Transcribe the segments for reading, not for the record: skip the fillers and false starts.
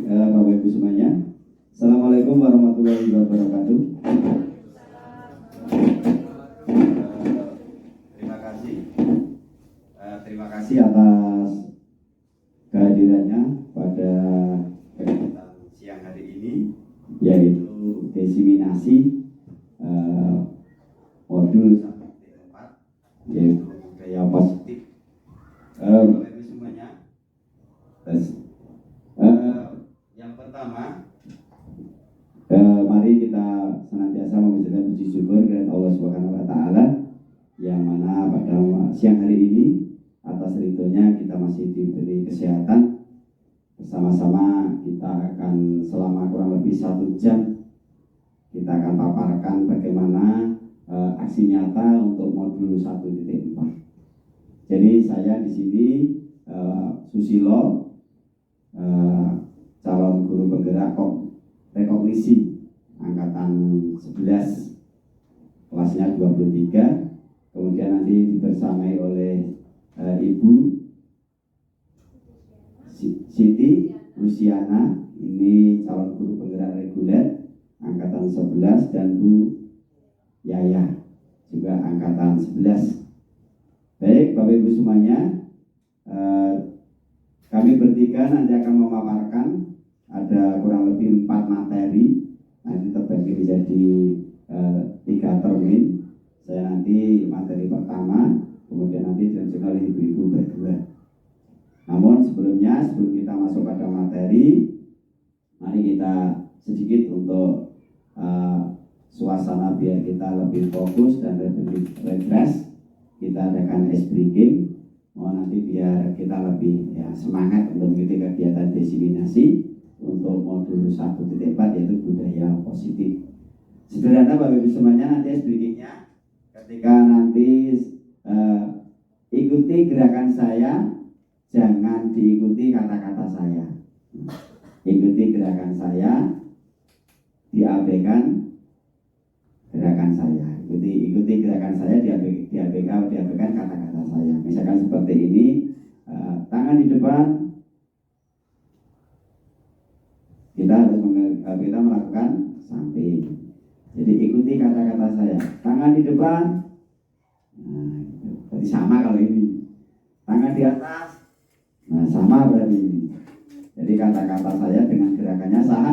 Bapak Ibu semuanya. Assalamualaikum warahmatullahi wabarakatuh. Terima kasih atas kehadirannya pada kegiatan siang hari ini, yaitu desiminasi modul 1.4, yaitu budaya positif. Bapak Ibu semuanya, yang pertama, mari kita senantiasa memanjatkan puji syukur kepada Allah Subhanahu wa Ta'ala, yang mana pada siang hari ini atas ridhonya kita masih diberi kesehatan. Bersama-sama kita akan selama kurang lebih 1 jam kita akan paparkan bagaimana aksi nyata untuk modul 1.4. Jadi saya di sini Susilo, calon guru penggerak rekognisi angkatan 11, kelasnya 23. Kemudian nanti dibersamai oleh Ibu Siti Luciana, ini calon guru penggerak reguler angkatan 11, dan Bu Yaya juga angkatan 11. Baik Bapak Ibu semuanya, kami bertiga nanti akan memaparkan ada kurang lebih 4 materi, nanti terbagi menjadi 3 termin. Saya nanti materi pertama, kemudian nanti dilanjutkan oleh ibu-ibu berdua. Namun sebelum kita masuk pada materi, mari kita sedikit untuk suasana biar kita lebih fokus dan lebih refresh. Kita adakan ice breaking, nanti biar kita lebih semangat untuk mengikuti kegiatan desiminasi untuk modul 1.4, yaitu budaya positif. Sederhana Bapak Ibu semuanya, nanti ice breakingnya ketika nanti ikuti gerakan saya, jangan diikuti kata-kata saya. Ikuti gerakan saya, diabaikan gerakan saya. Ikuti gerakan saya, diabaikan kata-kata saya. Misalkan seperti ini, tangan di depan, kita melakukan samping. Jadi ikuti kata-kata saya. Tangan di depan, berarti sama kalau ini. Tangan di atas, sama berarti ini. Jadi kata-kata saya dengan gerakannya sama.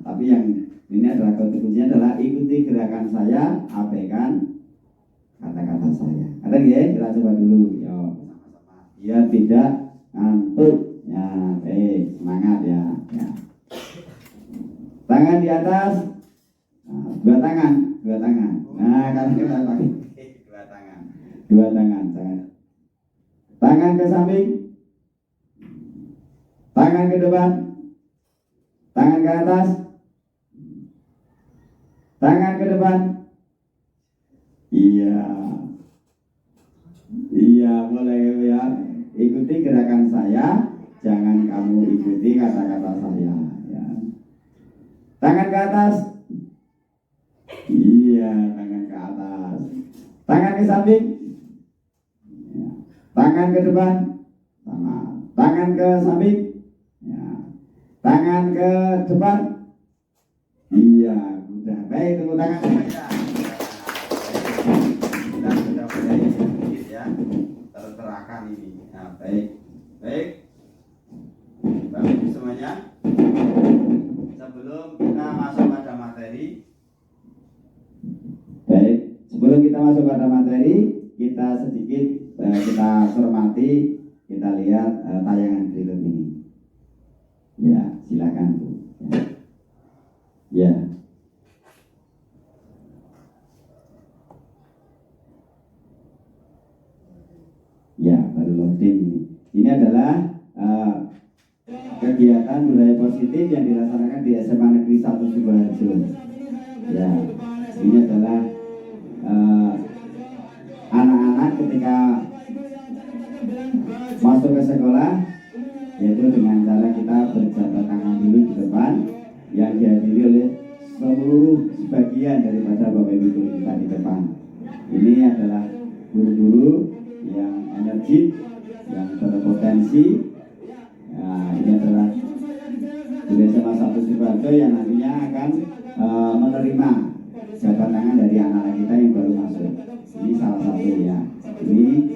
Tapi yang ini adalah kuncinya adalah ikuti gerakan saya, abaikan kata-kata saya. Ada ya? Kita coba dulu. Yo, sama-sama. Biar tidak ngantuk. Ya, baik, semangat ya. Tangan di atas, dua tangan. Nah, kalau kita pakai dua tangan. Tangan ke samping, tangan ke depan, tangan ke atas, tangan ke depan. Iya, boleh ya. Ikuti gerakan saya, jangan kamu ikuti kata-kata saya. Ya. Tangan ke atas. Iya, tangan ke atas. Tangan ke samping. Ya. Tangan ke depan. Sama. Tangan ke samping. Ya. Tangan ke depan. Iya, udah. Baik, tepuk tangan saja. Sudah mulai sedikit ya. Terterakan ini. Nah, baik. Bapak Ibu semuanya, sebelum kita masuk pada materi, kita sedikit kita cermati, kita lihat tayangan film ini. Ya, silakan Bu. Ya. Ya, baru loading ini. Ini adalah kegiatan budaya positif yang dilaksanakan di SMA Negeri 1 Sidoarjo. Ya, ini adalah anak-anak ketika masuk ke sekolah, yaitu dengan cara kita berjabat tangan dulu di depan, yang dihadiri oleh seluruh sebagian daripada Bapak Ibu guru kita di depan. Ini adalah guru-guru yang energik, yang berpotensi. Nah, ini adalah guru SMA 1 Sidoarjo yang nantinya akan menerima jabat tangan dari anak-anak kita yang baru masuk. Ini salah satu ya. Ini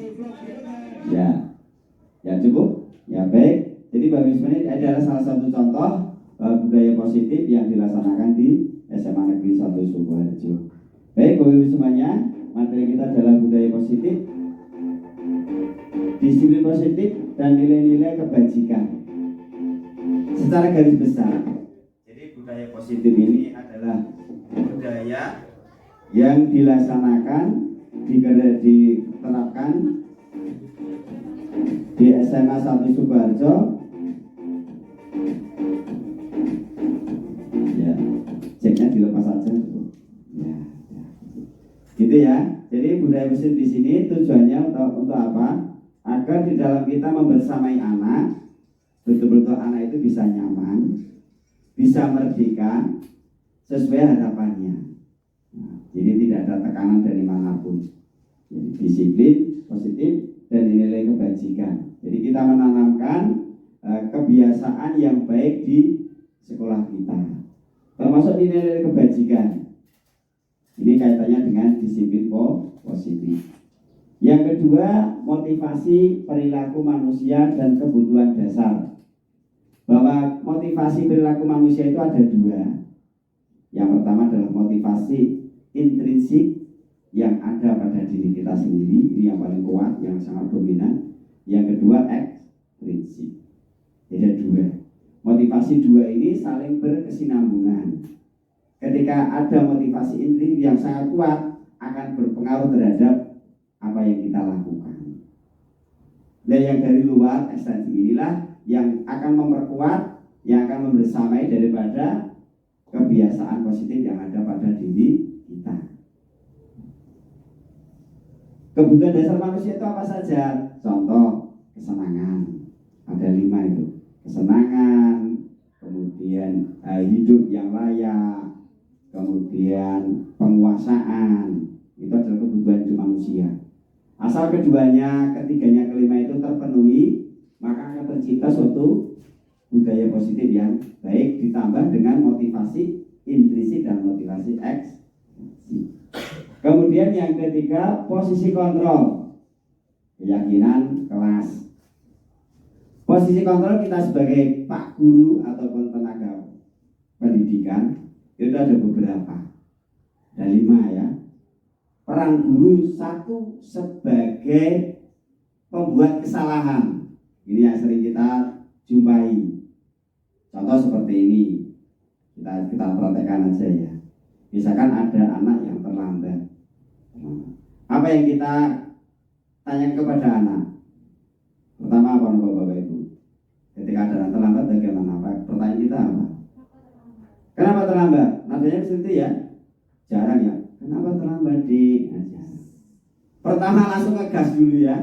ya cukup. Ya baik. Jadi Bapak Ibu ini adalah salah satu contoh budaya positif yang dilaksanakan di SMA Negeri 1 Sukoharjo. Baik Bapak Ibu semuanya, materi kita adalah budaya positif, disiplin positif, dan nilai-nilai kebajikan. Secara garis besar, jadi budaya positif ini adalah budaya yang dilaksanakan, diterapkan di SMA 1 Sukoharjo. Ya, ceknya dilepas saja. Ya. Gitu ya. Jadi budaya positif di sini tujuannya untuk apa? Agar di dalam kita membersamai anak, betul-betul anak itu bisa nyaman, bisa merdeka sesuai harapannya. Nah, jadi tidak ada tekanan dari manapun. Jadi disiplin positif dan nilai kebajikan. Jadi kita menanamkan kebiasaan yang baik di sekolah kita, termasuk nilai kebajikan. Ini kaitannya dengan disiplin positif. Yang kedua, motivasi perilaku manusia dan kebutuhan dasar. Bahwa motivasi perilaku manusia itu ada dua. Yang pertama adalah motivasi intrinsik yang ada pada diri kita sendiri, ini yang paling kuat, yang sangat dominan. Yang kedua ekstrinsik. Jadi ada dua. Motivasi dua ini saling berkesinambungan. Ketika ada motivasi intrinsik yang sangat kuat, akan berpengaruh terhadap apa yang kita lakukan. Dan yang dari luar ekstensi inilah yang akan memperkuat, yang akan membersamai daripada kebiasaan positif yang ada pada diri kita. Kebutuhan dasar manusia itu apa saja? Contoh, kesenangan. Ada 5 itu. Kesenangan, kemudian hidup yang layak, kemudian penguasaan. Itu adalah kebutuhan hidup manusia. Asal keduanya, ketiganya, kelima itu terpenuhi, maka akan tercipta suatu budaya positif yang baik, ditambah dengan motivasi intrinsik dan motivasi ekstrinsik. Kemudian yang ketiga, posisi kontrol, keyakinan kelas. Posisi kontrol kita sebagai Pak Guru ataupun tenaga pendidikan itu ada beberapa, ada 5 ya. Peran guru satu sebagai pembuat kesalahan. Ini yang sering kita jumpai. Contoh seperti ini, kita praktekkan aja ya. Misalkan ada anak yang terlambat. Apa yang kita tanya kepada anak? Pertama apa Bapak Ibu? Ketika ada anak terlambat bagaimana? Pertanyaan kita apa? Kenapa terlambat? Nadanya seperti ya? Jarang ya. Kenapa terlambat di? Pertama langsung ngegas dulu ya.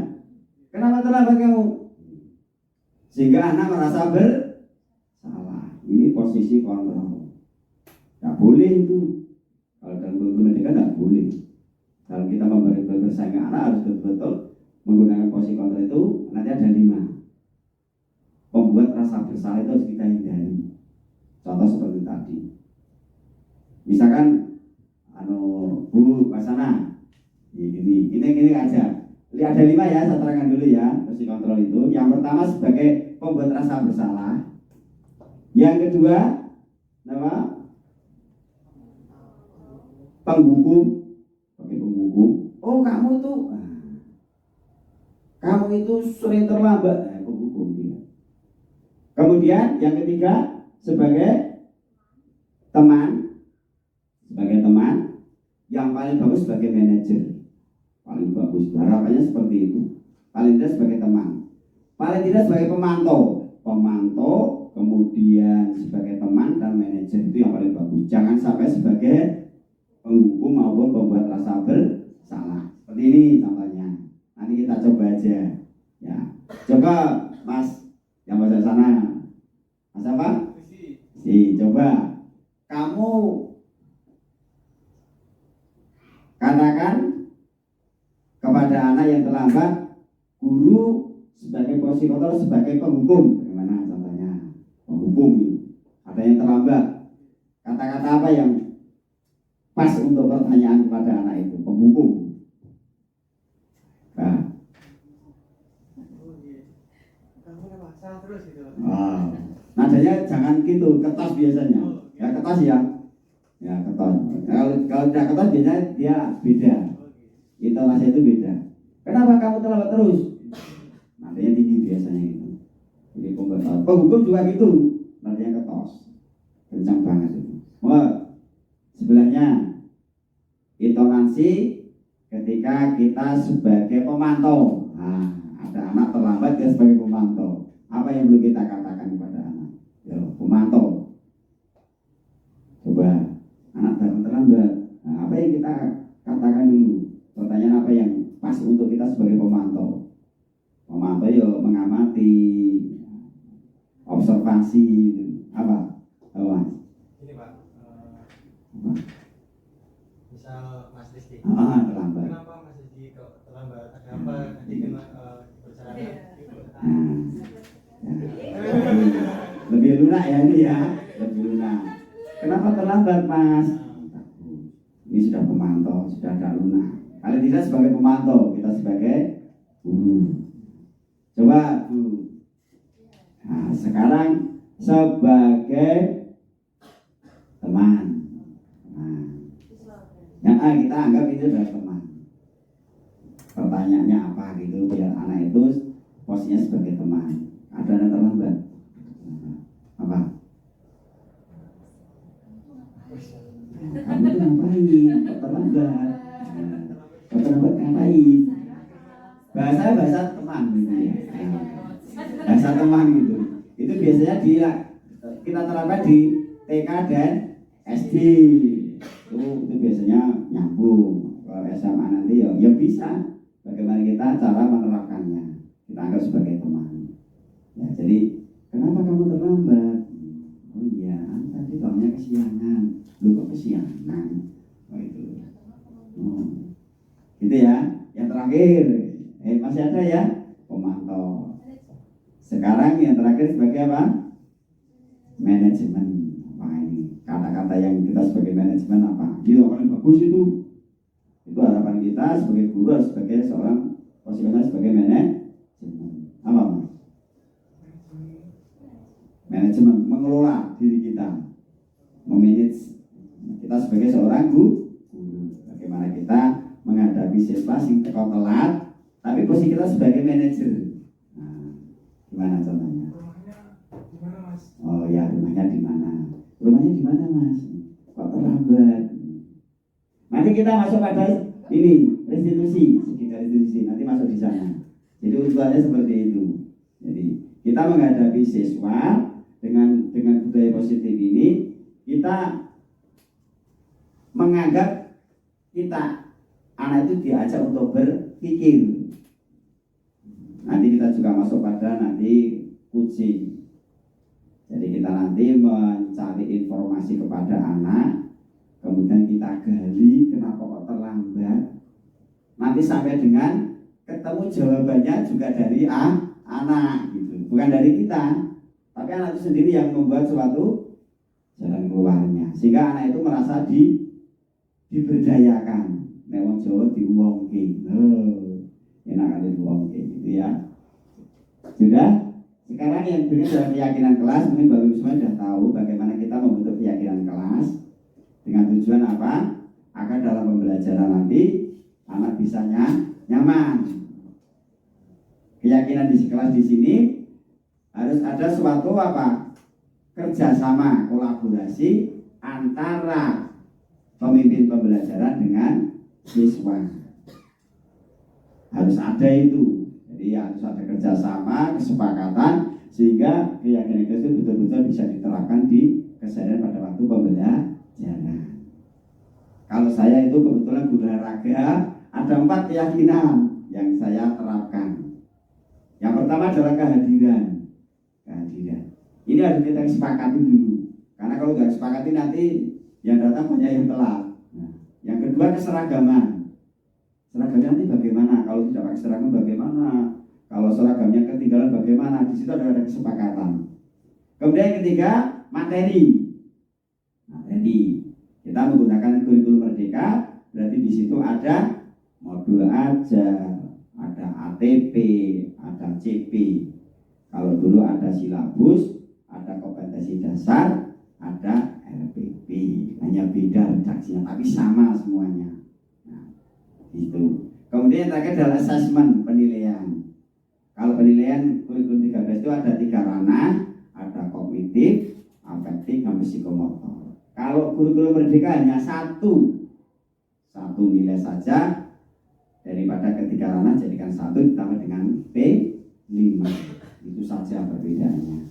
Kenapa terlambat kamu? Sehingga anak merasa bersalah. Ini posisi kontrol. Tidak boleh itu. Kalau dalam pendidikan tidak boleh. Kalau kita memberi bersaing anak harus betul-betul menggunakan posisi kontrol itu. Nanti ada 5. Pembuat rasa bersalah itu harus kita hindari. Contoh seperti tadi. Misalkan Bu Basana, ini aja. Lihat ada 5 ya, saya terangkan dulu ya posisi kontrol itu. Yang pertama sebagai pembuat rasa bersalah. Yang kedua, nama penghukum, sebagai penghukum. Oh kamu itu sering terlambat, penghukum dia. Kemudian yang ketiga sebagai teman. Sebagai teman, yang paling bagus sebagai manajer, paling bagus. Harapannya seperti itu. Paling tidak sebagai teman, paling tidak sebagai pemantau, kemudian sebagai teman dan manajer itu yang paling bagus. Jangan sampai sebagai penghukum maupun pembuat rasa bersalah. Seperti ini contohnya. Nanti kita coba aja. Ya, coba Mas yang pada sana, Mas apa? Coba kamu katakan kepada anak yang terlambat, guru sebagai posisi kontrol sebagai penghukum. Bagaimana contohnya? Penghukum. ada yang terlambat. Kata-kata apa yang pas untuk pertanyaan kepada anak itu? Penghukum. Nah. Nadanya jangan gitu, ketos biasanya. Ya ketos ya. Ya ketos. Kalau tidak ketos biasanya dia beda. Intonasi itu beda. Kenapa kamu terlambat terus? Nadanya tinggi biasanya itu. Jadi penghukum juga gitu. Nadanya ketos. Kencang banget itu. Wah, sebelahnya intonasi ketika kita sebagai pemantau. Nah, ada anak terlambat dia sebagai pemantau. Apa yang perlu kita katakan kepada anak? Ya, pemantau. Coba, anak datang terlambat. Nah, apa yang kita katakan dulu? Pertanyaan apa yang pas untuk kita sebagai pemantau? Pemantau ya mengamati, observasi, apa? Awas. Ini Pak, Apa? misal Mas Rizky. Terlambat. Kenapa Mas Rizky kok terlambat? Ada apa? Nanti kena perjalanan. Lebih lunak ya ini ya, lebih lunak. Kenapa terlambat Mas? Ini sudah pemantau, sudah agak lunak. Kalau tidak sebagai pemantau, kita sebagai guru. Coba Bu. Nah, sekarang sebagai teman. Nah, yang kita anggap itu adalah teman. Pertanyaannya apa gitu biar anak itu posisinya sebagai teman. Ada anak terlambat. Apa? Kamu tuh ngapain? Kok terlambat? Kok terlambat ngapain? Bahasa teman gitu ya. Bahasa teman gitu. Itu biasanya kita terapkan di TK dan SD. Itu biasanya nyambung. Kalau SMA nanti ya bisa. Bagaimana kita cara menerapkannya? Kita anggap sebagai teman. Ya, jadi kenapa kamu terlambat? Oh iya, tadi kamunya kesiangan. Lu kok kesiangan? Oh itu. Gitu ya. Yang terakhir, masih ada ya pemantau. Sekarang yang terakhir sebagai apa? Manajemen. Wah ini kata-kata yang kita sebagai manajemen apa? Ini yang paling bagus itu. Itu harapan kita sebagai guru, sebagai seorang posisinya sebagai manajemen. Apa Mas? Manajemen, mengelola diri kita, memanage kita sebagai seorang guru. Bagaimana kita menghadapi siswa yang telat, tapi posisi kita sebagai manajer. Nah, gimana contohnya? Rumahnya di mana Mas? Oh ya, rumahnya di mana? Rumahnya di mana Mas? Kok terlambat? Nanti kita masuk pada ini restitusi, sekitar restitusi. Nanti masuk di sana. Jadi urutannya seperti itu. Jadi kita menghadapi siswa dengan budaya positif ini, kita menganggap kita anak itu diajak untuk berpikir. Nanti kita juga masuk pada nanti coaching. Jadi kita nanti mencari informasi kepada anak, kemudian kita gali kenapa kok terlambat. Nanti sampai dengan ketemu jawabannya juga dari anak gitu, bukan dari kita. Tapi anak itu sendiri yang membuat suatu jalan keluarnya, sehingga anak itu merasa diberdayakan. Nek wong Jawa diuwongke. Enak kali diuwongke gitu ya. Sudah? Sekarang yang berikut adalah keyakinan kelas. Mungkin Bapak Ibu semua sudah tahu bagaimana kita membentuk keyakinan kelas. Dengan tujuan apa? Agar dalam pembelajaran nanti anak bisa nyaman. Keyakinan di kelas di sini harus ada suatu apa? Kerjasama, kolaborasi antara pemimpin pembelajaran dengan siswa. Harus ada itu. Jadi harus ada kerjasama, kesepakatan, sehingga keyakinan itu betul-betul bisa diterapkan di keseharian pada waktu pembelajaran. Kalau saya itu kebetulan guru olahraga, ada 4 keyakinan yang saya terapkan. Yang pertama adalah kehadiran. Ini harus kita sepakati dulu. Karena kalau nggak sepakati nanti yang datang banyak yang telat. Nah, yang kedua keseragaman. Seragamnya nanti bagaimana? Kalau tidak pakai seragam bagaimana? Kalau seragamnya ketinggalan bagaimana? Di situ ada kesepakatan. Kemudian yang ketiga materi. Kita menggunakan kurikulum Merdeka, berarti di situ ada modul ajar, ada ATP, ada CP. Kalau dulu ada silabus, ada kompetensi dasar, ada LPP. Hanya beda redaksinya, tapi sama semuanya. Nah, itu. Kemudian yang terakhir adalah asesmen, penilaian. Kalau penilaian kurikulum 13 itu ada 3 ranah, ada kognitif, afektif, dan psikomotor. Kalau kurikulum Merdeka hanya satu nilai saja, daripada ketiga ranah jadikan satu ditambah dengan P5. Itu saja perbedaannya.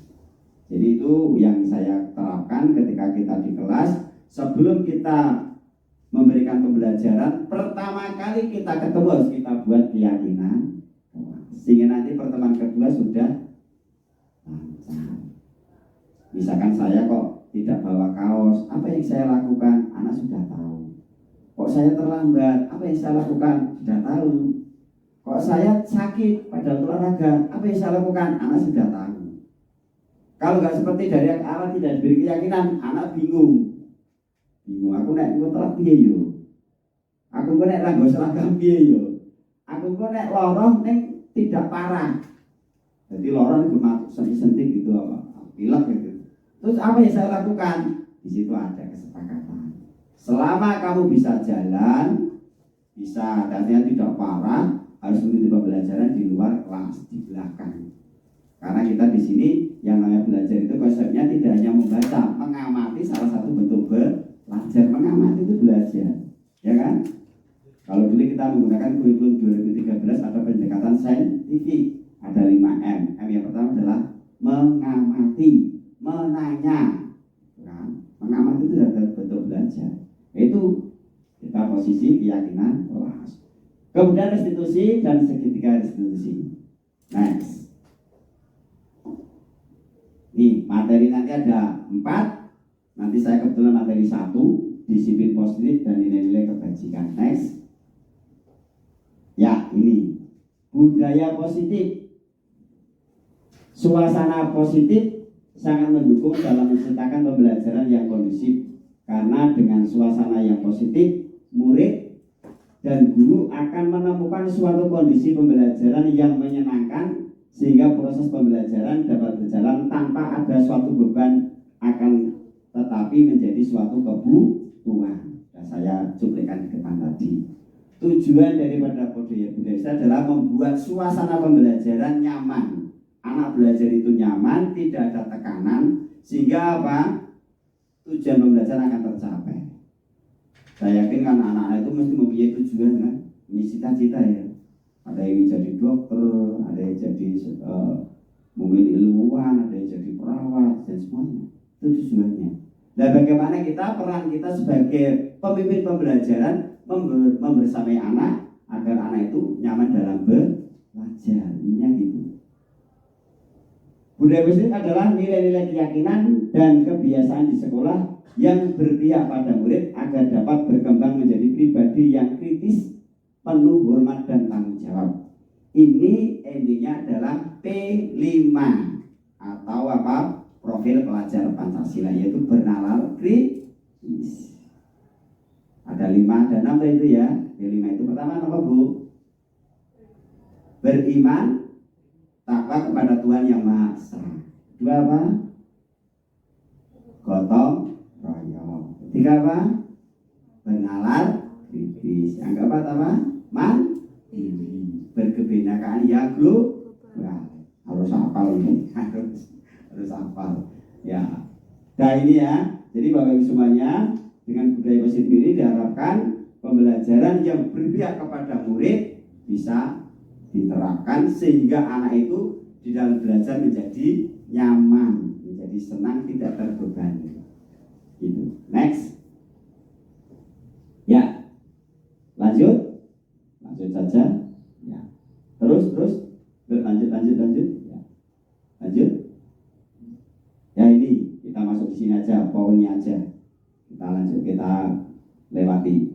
Jadi itu yang saya terapkan ketika kita di kelas. Sebelum kita memberikan pembelajaran, pertama kali kita ketemu harus kita buat keyakinan, sehingga nanti pertemuan kedua sudah lancar. Misalkan saya kok tidak bawa kaos, apa yang saya lakukan? Anak sudah tahu. Kok saya terlambat, apa yang saya lakukan? Sudah tahu. Kok saya sakit pada olahraga, apa yang saya lakukan? Anak sudah tahu. Kalau nggak seperti dari awal tidak diberi keyakinan, anak bingung. Aku naik motor piye yo? Aku naik ranggo seragam piye yo? Aku naik lorong neng tidak parah. Jadi lorong itu sentik gitu apa? Pilek gitu. Terus apa yang saya lakukan? Di situ ada kesepakatan. Selama kamu bisa jalan, bisa artinya tidak parah, harus mengikuti pembelajaran di luar kelas, di belakang. Karena kita di sini yang namanya belajar itu konsepnya tidak hanya membaca, mengamati salah satu bentuk belajar. Mengamati itu belajar, ya kan? Kalau dulu kita menggunakan kurikulum 2013 atau pendekatan saintifik, ada 5M. M yang pertama adalah mengamati, menanya, kan? Mengamati itu adalah bentuk belajar. Itu kita posisi keyakinan kelas. Kemudian restitusi dan segitiga restitusi. Next. Nih materi nanti ada 4. Nanti saya kebetulan materi 1, disiplin positif dan nilai-nilai kebajikan. Next. Ya, ini budaya positif. Suasana positif sangat mendukung dalam menciptakan pembelajaran yang kondusif. Karena dengan suasana yang positif, murid dan guru akan menemukan suatu kondisi pembelajaran yang menyenangkan, sehingga proses pembelajaran dapat berjalan tanpa ada suatu beban, akan tetapi menjadi suatu kebutuhan. Nah, saya cuplikan di depan tadi. Tujuan daripada budaya adalah membuat suasana pembelajaran nyaman. Anak belajar itu nyaman, tidak ada tekanan, sehingga apa? Tujuan pembelajaran akan tercapai. Saya yakin kan anak-anak itu mesti mempunyai tujuan kan, punya cita-cita ya. Ada yang jadi dokter, ada yang jadi mungkin ilmuwan, ada yang jadi perawat dan semuanya. Itu tujuannya. Nah, bagaimana peran kita sebagai pemimpin pembelajaran membersamai anak agar anak itu nyaman dalam belajar, gitu. Budaya positif adalah nilai-nilai keyakinan dan kebiasaan di sekolah yang berpihak pada murid agar dapat berkembang menjadi pribadi yang kritis, penuh hormat dan tanggung jawab. Ini endingnya adalah P5 atau apa? Profil pelajar Pancasila, yaitu bernalar kritis. Ada 5 dan 6 itu ya. P5 itu pertama apa Bu? Beriman, takwa kepada Tuhan Yang Maha Esa. 2 apa? Gotong royong. 3 apa? Bernalar kritis. Yang keempat apa? Mandiri. Berkebinekaan ya global. Harus hafal ini. Harus hafal. Ya. Nah ini ya. Jadi Bapak Ibu semuanya, dengan budaya positif ini diharapkan pembelajaran yang berpihak kepada murid bisa diterapkan sehingga anak itu di dalam belajar menjadi nyaman, menjadi senang, tidak terbebani. Gitu. Next. Ya. Lanjut saja. Ya. Terus lanjut. Ya. Lanjut. Ya ini kita masuk di sini aja, poinnya aja. Kita lanjut, kita lewati.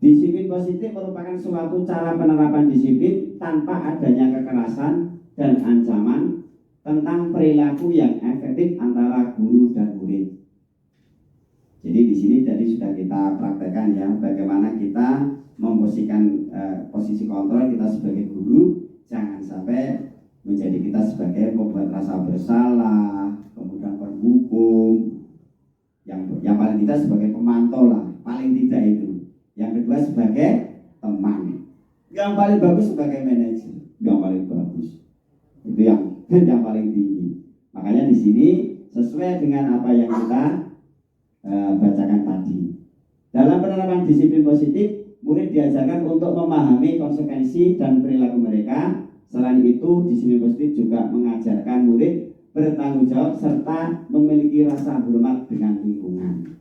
Disiplin positif merupakan suatu cara penerapan disiplin tanpa adanya kekerasan dan ancaman tentang perilaku yang efektif antara guru dan murid. Jadi di sini tadi sudah kita praktekkan ya, bagaimana kita memposisikan posisi kontrol kita sebagai guru, jangan sampai menjadi kita sebagai pembuat rasa bersalah, kemudian penghukum. Yang paling tidak sebagai pemantau lah, paling tidak itu. Yang kedua sebagai teman. Yang paling bagus sebagai manajer, yang paling bagus. Itu yang paling tinggi. Makanya di sini sesuai dengan apa yang kita bacakan tadi. Dalam penerapan disiplin positif, murid diajarkan untuk memahami konsekuensi dan perilaku mereka. Selain itu, disiplin positif juga mengajarkan murid bertanggung jawab serta memiliki rasa hormat dengan lingkungan.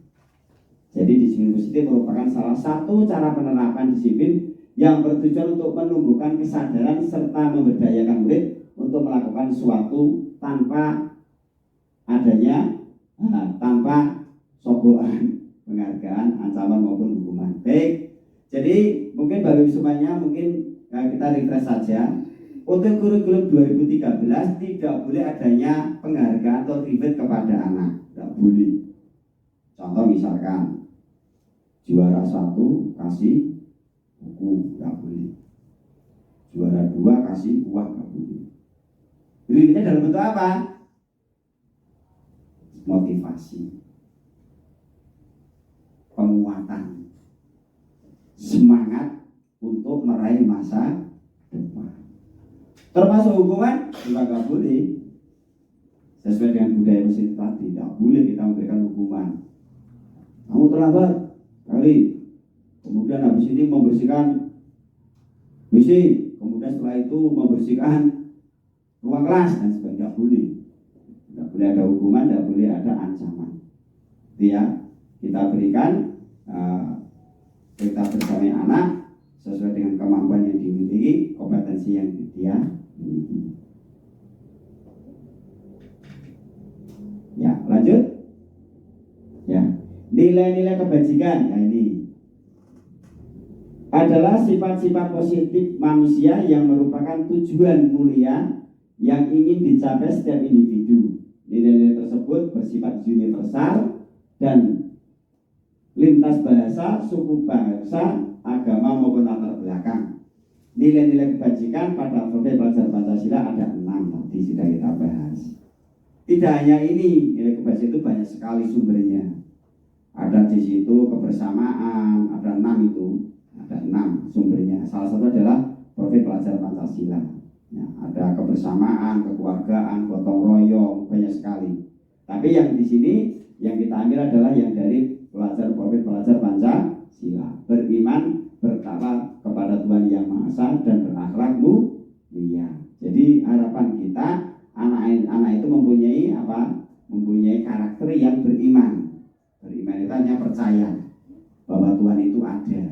Jadi disiplin positif merupakan salah satu cara penerapan disiplin yang bertujuan untuk menumbuhkan kesadaran serta memberdayakan murid untuk melakukan sesuatu tanpa adanya tanpa sogokan, penghargaan, ancaman maupun hukuman. Baik, jadi mungkin Bapak Ibu semuanya mungkin kita refresh saja. Untuk kurikulum 2013 tidak boleh adanya penghargaan atau reward kepada anak, tidak boleh. Contoh misalkan juara 1 kasih buku, tidak boleh. Juara 2 kasih uang, tidak boleh. Rewardnya dalam bentuk apa? Motivasi, penguatan, semangat untuk meraih masa depan. Termasuk hukuman juga nggak boleh. Sesuai dengan budaya positif tadi, tidak boleh kita memberikan hukuman. Kamu terlambat kali, kemudian habis ini membersihkan WC, kemudian setelah itu membersihkan ruang kelas dan sebagainya. Tidak boleh. Tidak boleh ada hukuman, tidak boleh ada ancaman. Itu ya, kita berikan kita bersama anak sesuai dengan kemampuan yang dimiliki, kompetensi yang dia miliki. Ya, lanjut. Ya, nilai-nilai kebajikan. Ya, ini adalah sifat-sifat positif manusia yang merupakan tujuan mulia yang ingin dicapai setiap individu. Nilai-nilai tersebut bersifat universal dan lintas bahasa, suku bangsa, agama maupun latar belakang. Nilai-nilai kebajikan pada Profil Pelajar Pancasila ada 6 tadi sudah kita bahas. Tidak hanya ini, nilai kebajikan itu banyak sekali sumbernya. Ada di situ kebersamaan, ada 6 itu, ada 6 sumbernya. Salah satu adalah Profil Pelajar Pancasila. Ya, ada kebersamaan, kekeluargaan, gotong royong, banyak sekali. Tapi yang di sini yang kita ambil adalah yang dari Profil Pelajar Pancasila. Beriman, bertakwa kepada Tuhan Yang Maha Esa dan berakhlak mulia. Jadi harapan kita anak-anak itu mempunyai apa? Mempunyai karakter yang beriman. Beriman itu hanya percaya bahwa Tuhan itu ada.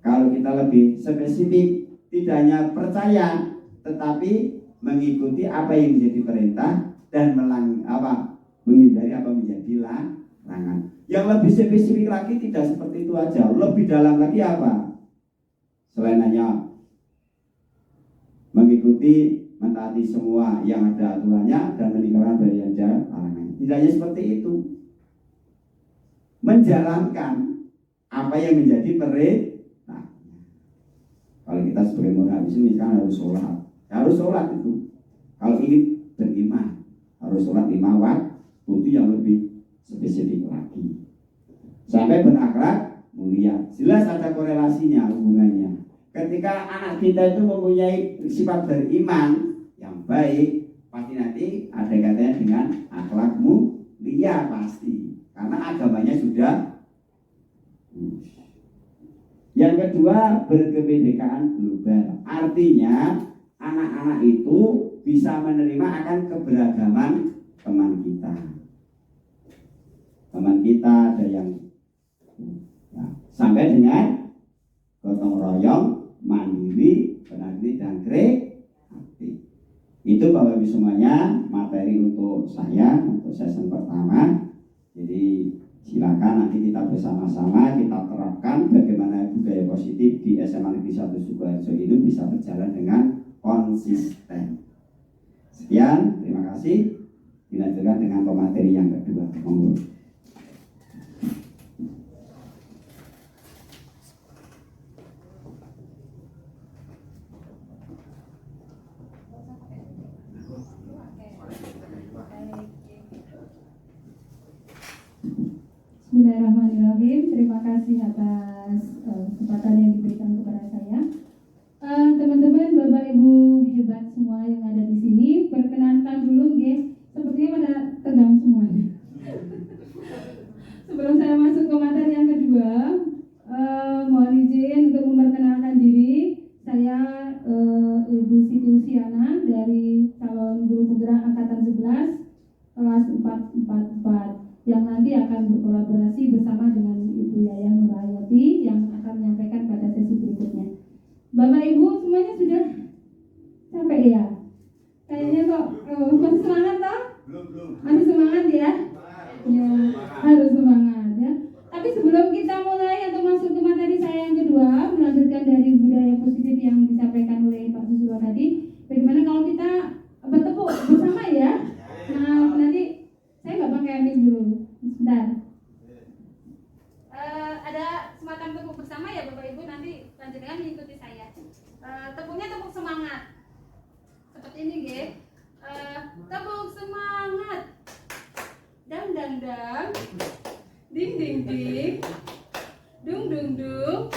Kalau kita lebih spesifik, tidak hanya percaya, tetapi mengikuti apa yang menjadi perintah dan menghindari apa menjadi larangan. Yang lebih spesifik lagi tidak seperti itu aja, lebih dalam lagi apa? Selain hanya mengikuti, mentaati semua yang ada aturannya dan meninggalkan dari yang ada larangannya. Tidak hanya seperti itu, menjalankan apa yang menjadi perintah. Kalau kita sebagai murid ini kan harus sholat itu. Kalau ingin beriman harus sholat 5 waktu, itu yang lebih spesifik lagi. Sampai berakhlak mulia, jelas ada korelasinya, hubungannya. Ketika anak kita itu mempunyai sifat beriman yang baik, pasti nanti ada katanya dengan akhlak mulia pasti, karena agamanya sudah. Yang kedua, berkebinekaan global. Artinya anak-anak itu bisa menerima akan keberagaman teman kita. Teman kita ada yang sampai dengan gotong royong, mandiri, penagih dan kreatif. Itu Bapak Ibu semuanya materi untuk saya untuk sesi pertama. Jadi silakan nanti kita bersama-sama kita terapkan bagaimana budaya positif di SMA Negeri 1 Sukoharjo itu bisa berjalan dengan konsisten. Sekian, terima kasih. Dilanjutkan dengan pemateri yang kedua. Monggo. Bismillahirrahmanirrahim. Terima kasih atas kesempatan yang diberikan kepada saya. Teman-teman, Bapak Ibu hebat semua yang ada di sini, perkenankan dulu, nggih. Sepertinya pada tegang semuanya. Sebelum saya masuk ke materi yang kedua, mohon izin untuk memperkenalkan diri. Saya Ibu Siti Usiana dari calon guru penggerak angkatan 11 kelas 444 yang nanti akan berkolaborasi bersama dengan Ibu Yayah Nurhayati yang akan menyampaikan pada sesi berikutnya. Bapak Ibu semuanya sudah capek ya? Kayaknya kok masih semangat toh? Belum. Masih semangat ya? Ya, harus semangat ya. Tapi sebelum kita mulai atau masuk ke materi saya yang kedua, melanjutkan dari budaya positif yang disampaikan oleh Pak Susilo tadi, bagaimana kalau kita bertepuk bersama ya? Nah, nanti saya nggak pakai mic dulu, sebentar. Ada semacam tepuk bersama ya Bapak Ibu, nanti lanjutkan mengikuti saya. Tepuknya tepuk semangat, seperti ini nggih. Tepuk semangat, dang dang dang, ding ding ding, dung dung dung,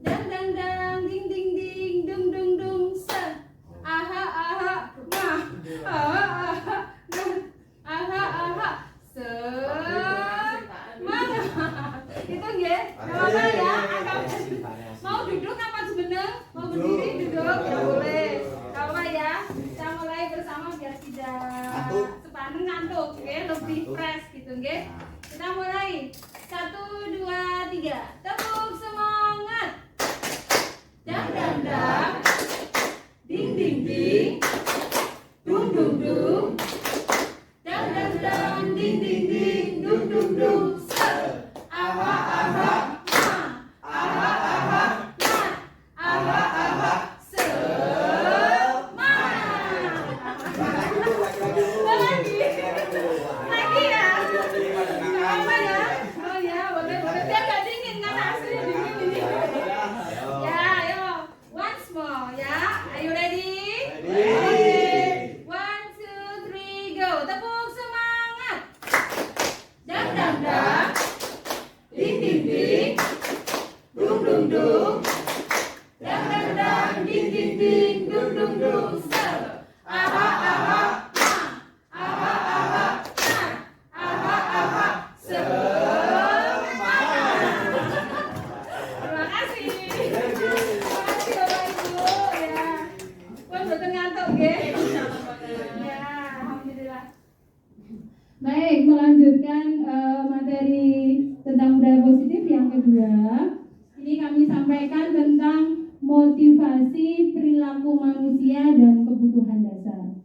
dang dang dang, ding ding ding, dung dung dung, se, aha aha, nah, aha aha, nah, aha aha, semangat. Itu nggih, apa ya? Mau duduk apa sebenarnya? Mau berdiri duduk ya boleh. Kalau ya, kita mulai bersama biar tidak sepaneng ngantuk, nggih, lebih fresh gitu nggih. Kita mulai 1, 2, 3. Tepuk semangat. Dang dang dang. Ding ding ding. Dung dung dung. Dang dang dang. Ding ding ding. Dung dung dung. Aha aha. Nah. Aha aha. Nah. Aha aha. Lagi ya. Apa ya? Oh ya, boleh. Biar nggak dingin kan aslinya dingin ini. Ya, ayo. Once more ya. Are you ready? Okay. 1, 2, 3, go. Tepuk semangat. Dang dang dang. Ding ding ding. Dung dung dung. Dang dang dang. Ding ding ding. Dung dung dung. Aha aha. Baik, melanjutkan materi tentang budaya positif yang kedua. Ini kami sampaikan tentang motivasi perilaku manusia dan kebutuhan dasar.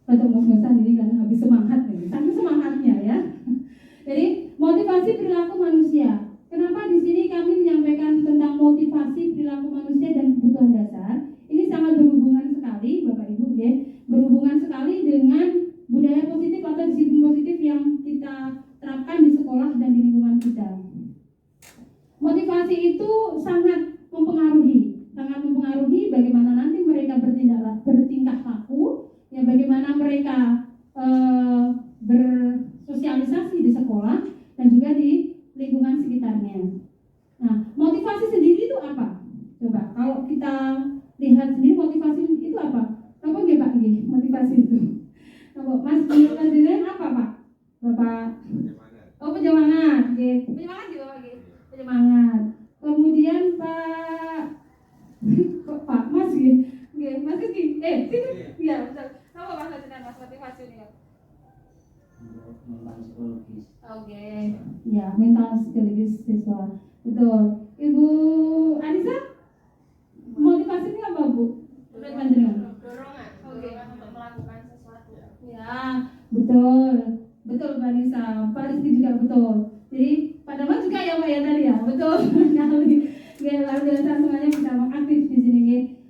Baca ngos-ngosan ini karena habis semangat nih, saking semangatnya ya. Jadi motivasi perilaku manusia. Kenapa di sini kami menyampaikan tentang motivasi perilaku manusia dan kebutuhan dasar? Ini sangat berhubungan sekali, Bapak Ibu ya. Berhubungan sekali dengan budaya positif atau disiplin positif yang kita terapkan di sekolah dan di lingkungan kita. Motivasi itu sangat mempengaruhi bagaimana nanti mereka bertingkah laku, ya bagaimana mereka bersosialisasi di sekolah dan juga di lingkungan sekitarnya. Nah, motivasi sendiri itu apa? Coba kalau kita lihat sendiri motivasi itu apa? Apa nggih Pak nggih motivasi itu? Apa Mas menurut panjenengan apa Pak? Bapak? Oh penyemangat, nggih. Penyemangat juga Pak nggih. Penyemangat. Kemudian Pak kok Pak Mas nggih. Nggih, Mas nggih. Situ. Iya, betul. Apa Mas panjenengan Mas motivasi ini? Mental psikologis. Oke. Ya, mental psikologis siswa. Betul. Ibu Anissa? Motivasi ini apa Bu? Menurut panjenengan? Dorongan untuk melakukan sesuatu. Ya, betul. Betul Mbak Nisa. Pak Rizky juga betul. Jadi Pak Damar juga ya Pak ya tadi ya. Betul sekali. Luar biasa semuanya bisa aktif di sini.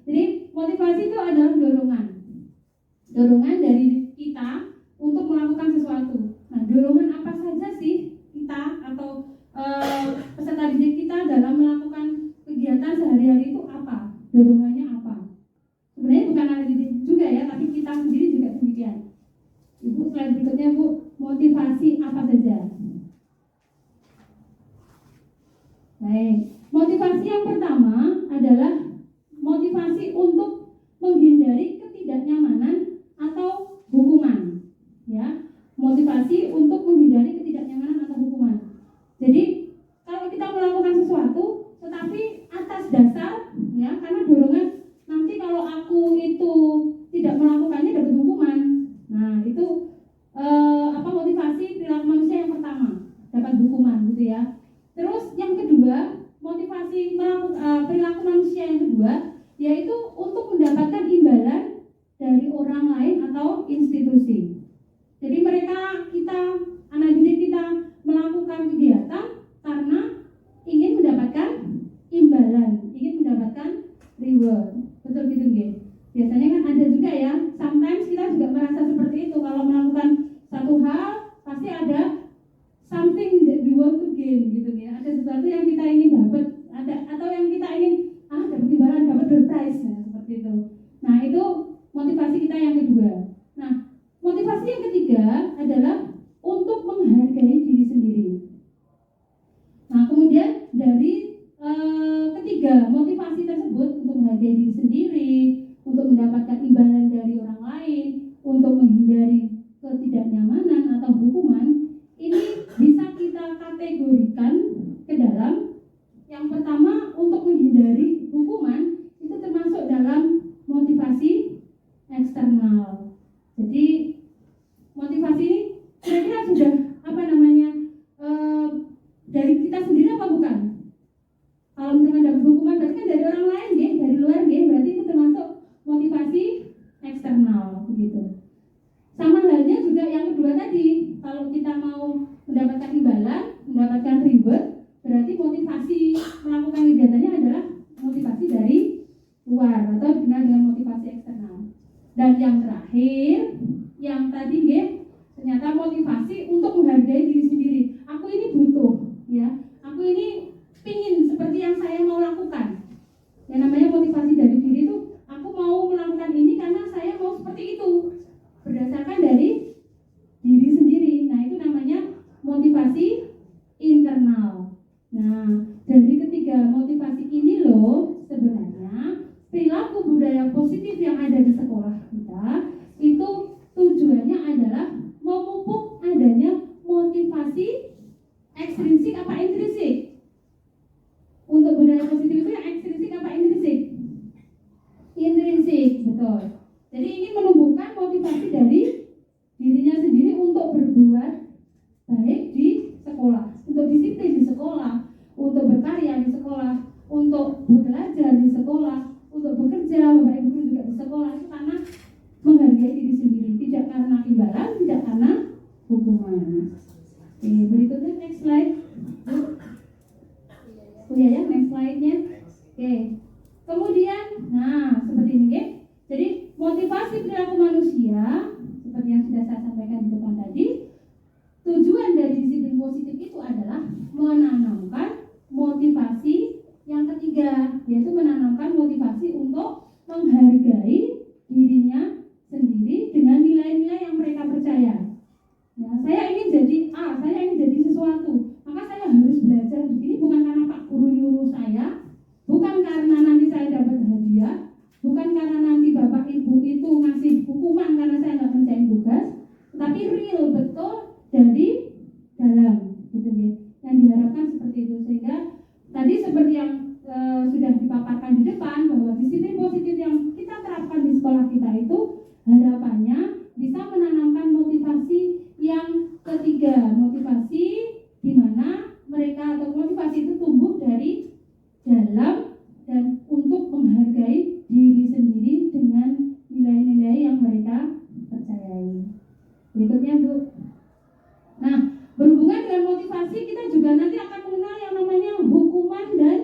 Jadi motivasi Baik, motivasi yang pertama adalah motivasi untuk menghindari ketidaknyamanan atau hukuman. Ya, motivasi untuk menghindari ketidaknyamanan atau hukuman. Jadi kalau kita melakukan sesuatu, tetapi atas dasar, ya, karena dorongan nanti kalau aku itu tidak melakukannya dapat hukuman. Nah, itu motivasi perilaku manusia yang pertama, dapat hukuman gitu ya. Terus yang kedua, motivasi perilaku manusia yang kedua yaitu untuk mendapatkan imbalan dari orang lain atau institusi. Jadi anak didik kita melakukan kegiatan karena ingin mendapatkan imbalan, ingin mendapatkan reward. Betul gitu nggih? Biasanya kan ada juga ya, sometimes kita juga merasa seperti itu kalau melakukan satu hal pasti ada something that we want to gain gitu ya. Ada sesuatu yang kita ingin dapat, atau yang kita ingin dapat imbalan, dapat door prize ya, seperti itu. Nah, itu motivasi kita yang kedua. Nah, motivasi yang ketiga adalah untuk menghargai diri sendiri. Nah, kemudian dari ketiga motivasi tersebut, untuk menghargai diri sendiri, untuk mendapatkan imbalan dari orang lain, untuk menghindari ketidaknyamanan atau hukuman, ini bisa kita kategorikan ke dalam yang pertama, untuk menghindari hukuman itu termasuk dalam motivasi eksternal. Jadi motivasi ini kira-kira sudah dari kita sendiri apa bukan? Kalau misalkan dapat hukuman berarti kan dari orang lain ya, dari luar ya, berarti itu termasuk motivasi eksternal begitu. Sama halnya juga yang kedua tadi, kalau kita mau mendapatkan imbalan, mendapatkan reward, berarti motivasi melakukan kegiatannya adalah motivasi dari luar atau dikenal dengan motivasi eksternal. Dan yang terakhir, yang tadi ya, ternyata motivasi untuk menghargai diri sendiri. Aku ini butuh, ya, aku ini pingin seperti yang saya mau lakukan. Yang namanya motivasi dari diri itu, aku mau melakukan ini karena saya mau seperti itu, berdasarkan dari diri sendiri. Nah, itu namanya motivasi internal. Nah, dari ketiga motivasi ini loh, sebenarnya perilaku budaya positif yang ada di sekolah kita itu tujuannya adalah memupuk adanya motivasi ekstrinsik apa intrinsik. Untuk budaya positif itu yang ekstrinsik apa intrinsik? Intrinsik, betul. Jadi ingin menumbuhkan motivasi dari dirinya sendiri untuk berbuat baik di sekolah, untuk disiplin di sekolah, untuk berkarya di sekolah, untuk belajar di sekolah, untuk bekerja, Bapak Ibu juga di sekolah, itu karena menghargai diri sendiri, tidak karena imbalan, tidak karena hukuman. Oke, berikutnya next slide. Oh ya, next slide-nya. Oke. Kemudian, nah seperti ini ya. Jadi motivasi perilaku manusia seperti yang sudah saya sampaikan di depan tadi, tujuan dari disiplin positif itu adalah menanamkan motivasi yang ketiga, yaitu menanamkan motivasi untuk menghargai dirinya sendiri dengan nilai-nilai yang mereka percaya. Ya, saya ingin jadi A, saya ingin jadi sesuatu, maka saya harus belajar di sini bukan karena Pak Guru nyuruh saya, bukan karena nanti saya dapat hadiah, bukan karena nanti Bapak Ibu itu ngasih hukuman karena saya nggak kerjain tugas, tapi real betul dari dalam, gitu ya. Yang diharapkan seperti itu, sehingga tadi seperti yang sudah dipaparkan di depan, bahwa disiplin positif yang kita terapkan di sekolah kita itu harapannya bisa menanamkan motivasi yang ketiga, motivasi di mana mereka atau motivasi itu tumbuh dari dalam dan untuk menghargai diri sendiri dengan nilai-nilai yang mereka percayai. Berikutnya Bu. Nah, berhubungan dengan motivasi kita juga nanti akan mengenal yang namanya hukuman dan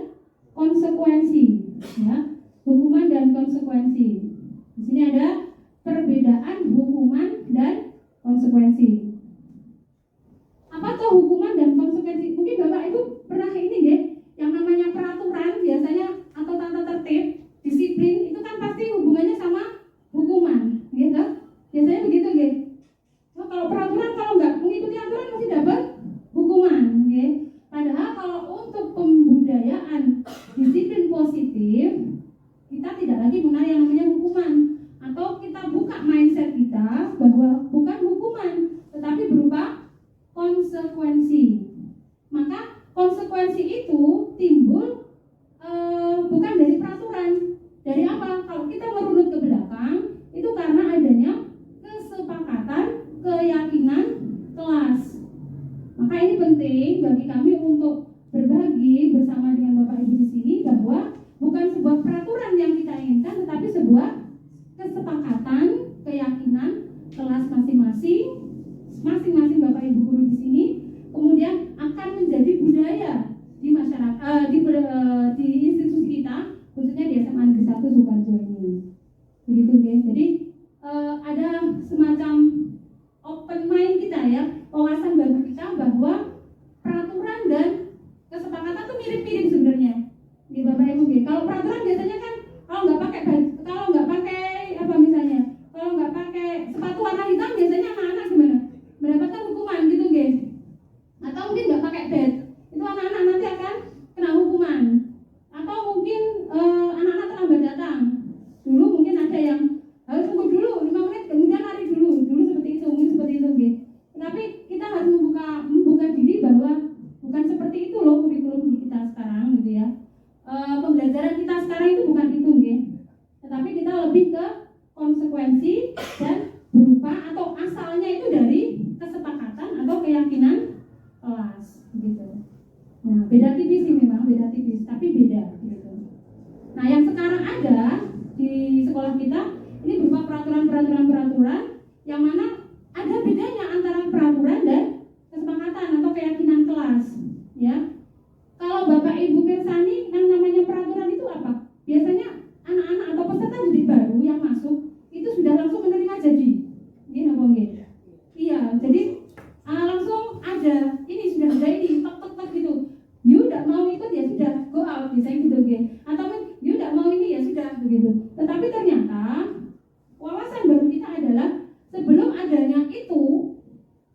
konsekuensi. Maka konsekuensi itu timbul bukan dari peraturan. Dari apa? Kalau kita merunut ke belakang, itu karena adanya kesepakatan, keyakinan kelas. Maka ini penting bagi kami untuk berbagi bersama dengan Bapak Ibu di sini bahwa bukan sebuah peraturan yang kita inginkan, tetapi sebuah kesepakatan, keyakinan kelas masing-masing Bapak Ibu guru di sini, kemudian akan menjadi budaya di masyarakat, di institusi kita, khususnya di SMA Negeri 1 Sukoharjo ini. Begitu guys. Jadi ada semacam open mind kita ya, wawasan baru kita bahwa peraturan dan kesepakatan itu mirip-mirip sebenarnya di Bapak Ibu. Kalau peraturan biasanya kan kalau nggak pakai apa misalnya, kalau nggak pakai sepatu warna hitam biasanya anak-anak gimana? Mendapatkan hukuman gitu guys. Atau mungkin nggak pakai bed, itu anak-anak nanti akan kena hukuman. Atau mungkin anak-anak terlambat datang. Dulu mungkin ada yang harus tunggu dulu 5 menit kemudian lari dulu seperti itu, mungkin seperti itu guys. Tetapi kita harus membuka diri bahwa bukan seperti itu loh kurikulum kita sekarang gitu ya. Pembelajaran kita sekarang itu bukan itu guys. Tetapi kita lebih ke konsekuensi dan berupa atau asalnya itu dari kesepakatan atau keyakinan kelas gitu. Nah, beda tipis sih memang, beda tipis, tapi beda gitu. Nah, yang sekarang ada di sekolah kita ini berupa peraturan yang mana ada bedanya antara peraturan dan kesepakatan atau keyakinan kelas, ya. Kalau Bapak Ibu Pirsani, yang namanya peraturan itu apa? Biasanya anak-anak atau peserta didik baru yang masuk itu sudah langsung menerima janji. Ini apa nggih? Iya, jadi langsung ada ini sudah ada ini tek gitu. You tidak mau ikut ya sudah go out, misalnya gitu nggih. Atau you tidak mau ini ya sudah begitu. Tetapi ternyata wawasan baru kita adalah sebelum adanya itu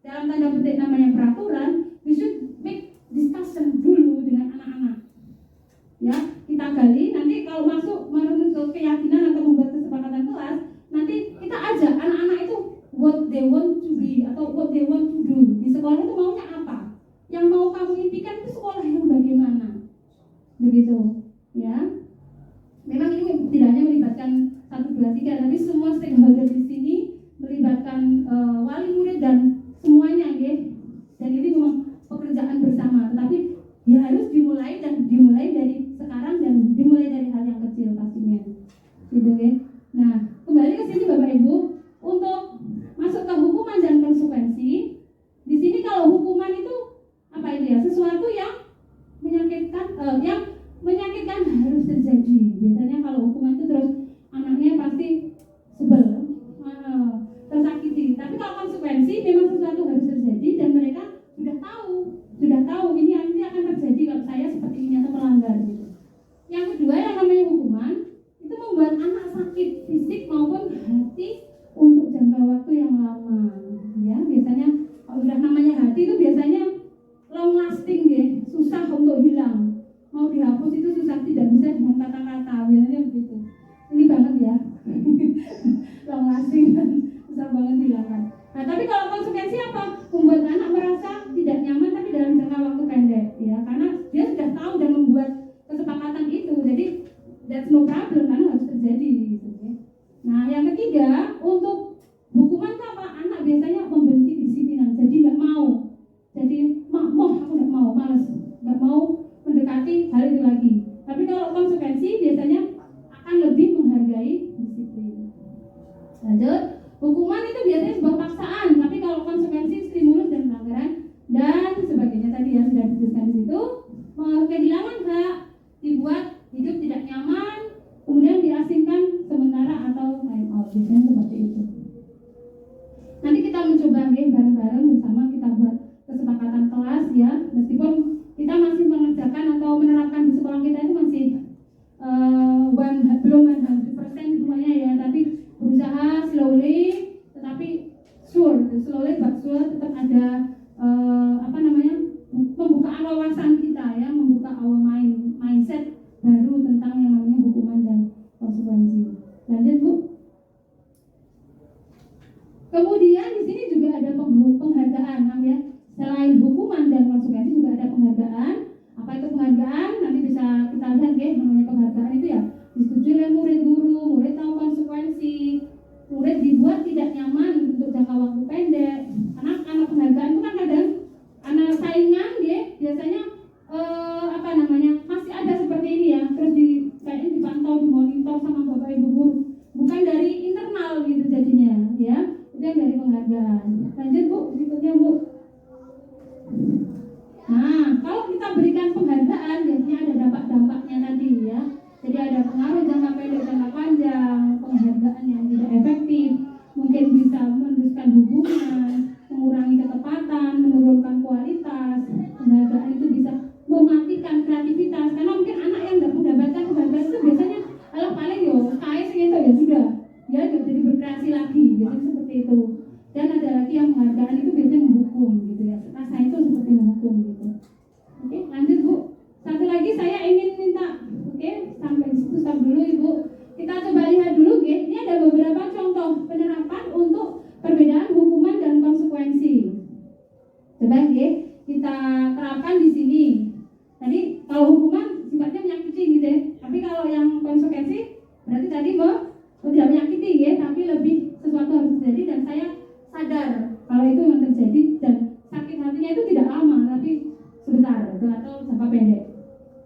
dalam tanda petik namanya peraturan, we should make discussion dulu dengan anak-anak. Ya, kita gali nanti kalau masuk menurut keyakinan atau membuat kesepakatan kelas, nanti kita ajak anak-anak itu what they want to be atau what they want to do. Di sekolah itu maunya apa? Yang mau kamu impikan itu sekolah yang bagaimana? Begitu, ya. Memang ini tidak hanya melibatkan 1, 2, 3, tapi semua stakeholder di sini melibatkan wali murid dan semuanya, ya. Dan ini memang pekerjaan bersama. Tetapi ya harus dimulai dari sekarang dan dimulai dari hal yang kecil pastinya, gitu ya. Nah, kembali ke sini Bapak Ibu, untuk masuk ke hukuman dan konsekuensi. Di sini kalau hukuman itu apa itu ya? Sesuatu yang menyakitkan harus terjadi. Biasanya kalau hukuman itu terus anaknya pasti sebel, tersakiti. Tapi kalau konsekuensi memang sesuatu harus terjadi dan mereka sudah tahu ini nanti akan terjadi kalau saya seperti ini atau melanggar gitu. Yang kedua yang namanya hukuman itu membuat anak sakit fisik maupun hati untuk jangka waktu yang lama. Ya, biasanya kalau sudah namanya hati itu biasanya long lasting ya, susah untuk hilang. Mau dihapus itu susah, tidak bisa dengan kata-kata, biasanya begitu. Ini banget ya. Long lasting dan susah banget hilangkan. Nah, tapi kalau konsekuensi apa? Membuat anak merasa tidak nyaman tapi dalam jangka waktu pendek, ya, karena dia sudah tahu dan membuat kesepakatan itu. Jadi that's no problem karena harus terjadi gitu ya. Nah, yang ketiga, untuk hukuman itu apa? Anak biasanya membenci disiplinan, jadi nggak mau. Jadi aku nggak mau, malas, nggak mau mendekati hal itu lagi. Tapi kalau konsekuensi biasanya akan lebih menghargai disiplin. Lanjut, hukuman itu biasanya sebuah paksaan, tapi kalau konsekuensi stimulus dan pelanggaran dan sebagainya tadi yang sudah disebutkan di situ, kehilangan hak, dibuat hidup tidak nyaman, kemudian diasingkan sementara atau time out, biasanya seperti itu. Nanti kita mencoba bareng-bareng bersama kita buat kesepakatan kelas ya, meskipun kita masih mengerjakan atau menerapkan di sekolah kita itu masih belum 100% semuanya ya, tapi berusaha slowly but sure tetap ada pembukaan wawasan kita ya, membuka our mindset baru tentang yang namanya hukuman dan konsekuensi. Lanjut Bu. Kemudian di sini juga ada penghargaan ya, selain hukum hukuman dan konsekuensi juga ada penghargaan. Apa itu penghargaan? Nanti bisa kita lihat ya, namanya penghargaan itu ya disetujui oleh murid guru, murid tahu konsekuensi, murid dibuat tidak nyaman untuk jangka waktu pendek. Karena anak penghargaan itu kan kadang anak saingan dia biasanya masih ada seperti ini ya, terus kayaknya dipantau, dimonitor sama bapak ibu guru, bukan dari internal gitu jadinya ya, itu yang dari penghargaan. Lanjut Bu, berikutnya Bu. Nah, kalau kita berikan penghargaan biasanya ada dampak-dampaknya tadi ya. Jadi ada pengaruh jangka pendek, jangka panjang. Penghargaan yang tidak efektif mungkin bisa meneruskan hubungan, mengurangi ketepatan, menurunkan kualitas. Penghargaan itu bisa mematikan kreativitas, karena mungkin anak yang tidak mendapatkan penghargaan itu biasanya paling saya segitu ya sudah, dia tidak jadi berkreasi lagi, jadi seperti itu. Dan ada lagi yang penghargaan itu biasanya menghukum gitu ya, rasa itu seperti menghukum gitu. Oke, lanjut Bu. Satu lagi saya ingin minta, sampai situ stop dulu Ibu. Kita coba lihat dulu ini ada beberapa contoh penerapan untuk perbedaan hukuman dan konsekuensi. Coba kita terapkan di sini. Tadi kalau hukuman sifatnya menyakiti gitu ya, tapi kalau yang konsekuensi berarti tadi tidak menyakiti ya, tapi lebih sesuatu harus terjadi dan saya sadar kalau itu yang terjadi dan sakit hatinya itu tidak lama tapi sebentar atau jangka pendek.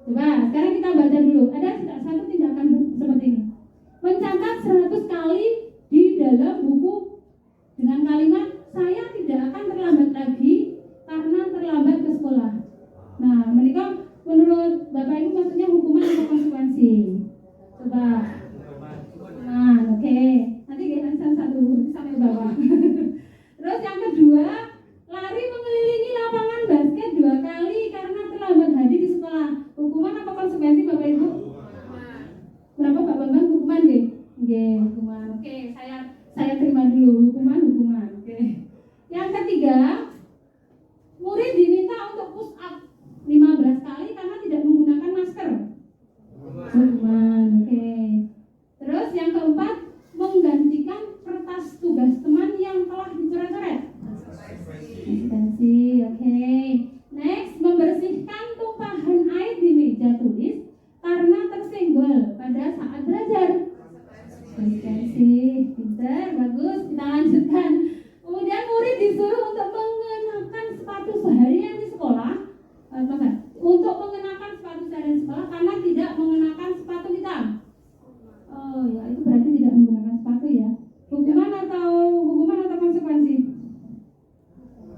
Coba sekarang kita baca dulu. Ada satu tindakan seperti ini. Mencatat 100 kali di dalam buku dengan kalimat saya tidak akan terlambat lagi karena terlambat ke sekolah. Nah, menikah menurut Bapak Ibu maksudnya hukuman atau konsekuensi? Coba. Nah, oke. Nanti kita satu sampai bawah. Terus yang kedua, lari mengelilingi lapangan basket 2 kali karena terlambat hadir di sekolah. Hukuman apa konsekuensi Bapak Ibu? Berapa Pak Bambang? Hukuman hukuman. Oke, saya terima dulu hukuman. Oke. Yang ketiga, murid diminta untuk push up 15 kali karena tidak menggunakan masker. Hukuman. Oke. Terus yang keempat, menggantikan kertas tugas teman yang telah dicoret-coret. Konsekuensi. Oke. Next, membersihkan tumpahan air di meja tulis karena tersenggol pada saat belajar. Konsekuensi. Pinter, bagus. Kita lanjutkan. Kemudian murid disuruh untuk mengenakan sepatu seharian di sekolah. Untuk mengenakan sepatu seharian di sekolah karena tidak mengenakan sepatu hitam. Oh ya, itu berarti tidak menggunakan sepatu ya. Hukuman atau konsekuensi?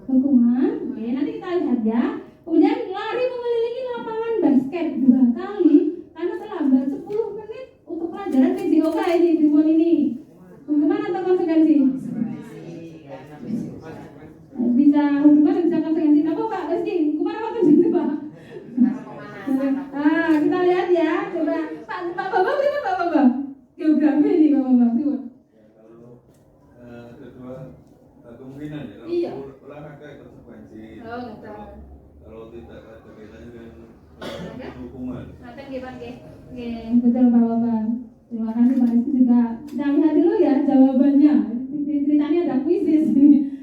Hukuman. Oke, nanti kita lihat ya. Kemudian lari mengelilingi lapangan basket 2 kali karena terlambat 10 menit untuk pelajaran PJOK ini di mall ini. Hukuman atau konsekuensi? Bisa hukuman dan bisa konsekuensi. Apa Pak Rizky? Hukuman apa konsekuensi Pak? Kita lihat ya. Coba Pak Bambang ini Pak Bambang. Geografi ini Pak Bambang. Kalau kedua kemungkinan ya. Iya. Olahraga konsekuensi. Oh, betul. Kalau tidak ada kaitannya dengan hukuman. Betul Pak Bambang. Terima kasih Pak Rizky juga. Kita lihat dulu ya jawabannya. Ceritanya ada kuisis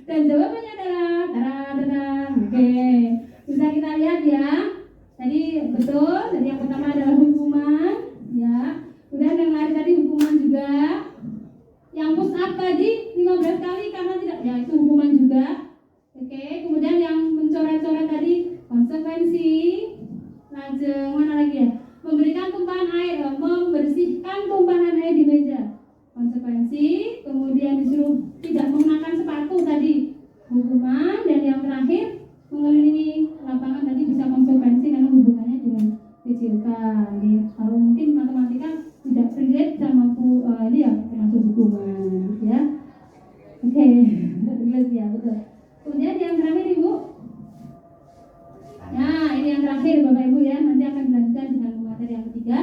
dan jawabannya adalah Oke. Bisa kita lihat ya. Tadi betul. Tadi yang pertama adalah hukuman, ya. Kemudian yang lain tadi hukuman juga. Yang push up tadi 15 kali karena tidak, ya itu hukuman juga. Oke. Kemudian yang mencoret-coret tadi konsekuensi. Lajeng mana lagi ya? Memberikan tumpahan air, membersihkan tumpahan air di meja. Konsekuensi. Kemudian disuruh tidak menggunakan sepatu tadi hukuman, dan yang terakhir mengelilingi lapangan tadi bisa konsekuensi karena hubungannya dengan PJOK. Kalau mungkin matematika tidak relate sama ini ya termasuk hukuman ya. Oke. Relate ya, betul. Kemudian yang terakhir Ibu. Nah, ini yang terakhir Bapak Ibu ya, nanti akan dilanjutkan dengan materi yang ketiga.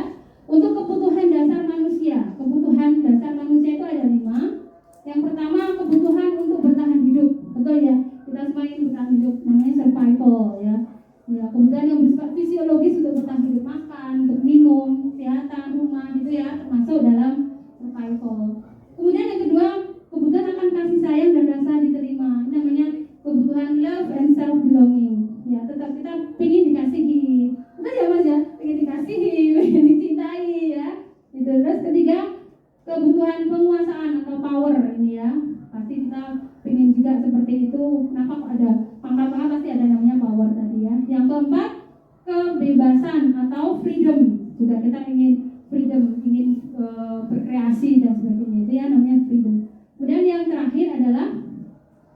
Untuk kebutuhan dasar manusia. Kebutuhan dasar manusia itu ada 5. Yang pertama, kebutuhan untuk bertahan hidup. Betul ya? Kita semua ingin bertahan hidup, namanya survival ya. Ya, kemudian yang bersifat fisiologis untuk bertahan hidup, makan, untuk minum, kesehatan, rumah itu ya, termasuk dalam survival. Kemudian yang kedua, kebutuhan akan kasih sayang dan rasa diterima. Ini namanya kebutuhan love and self belonging. Ya, kebebasan atau freedom, juga kita ingin freedom, ingin berkreasi dan sebagainya, itu ya namanya freedom. Kemudian yang terakhir adalah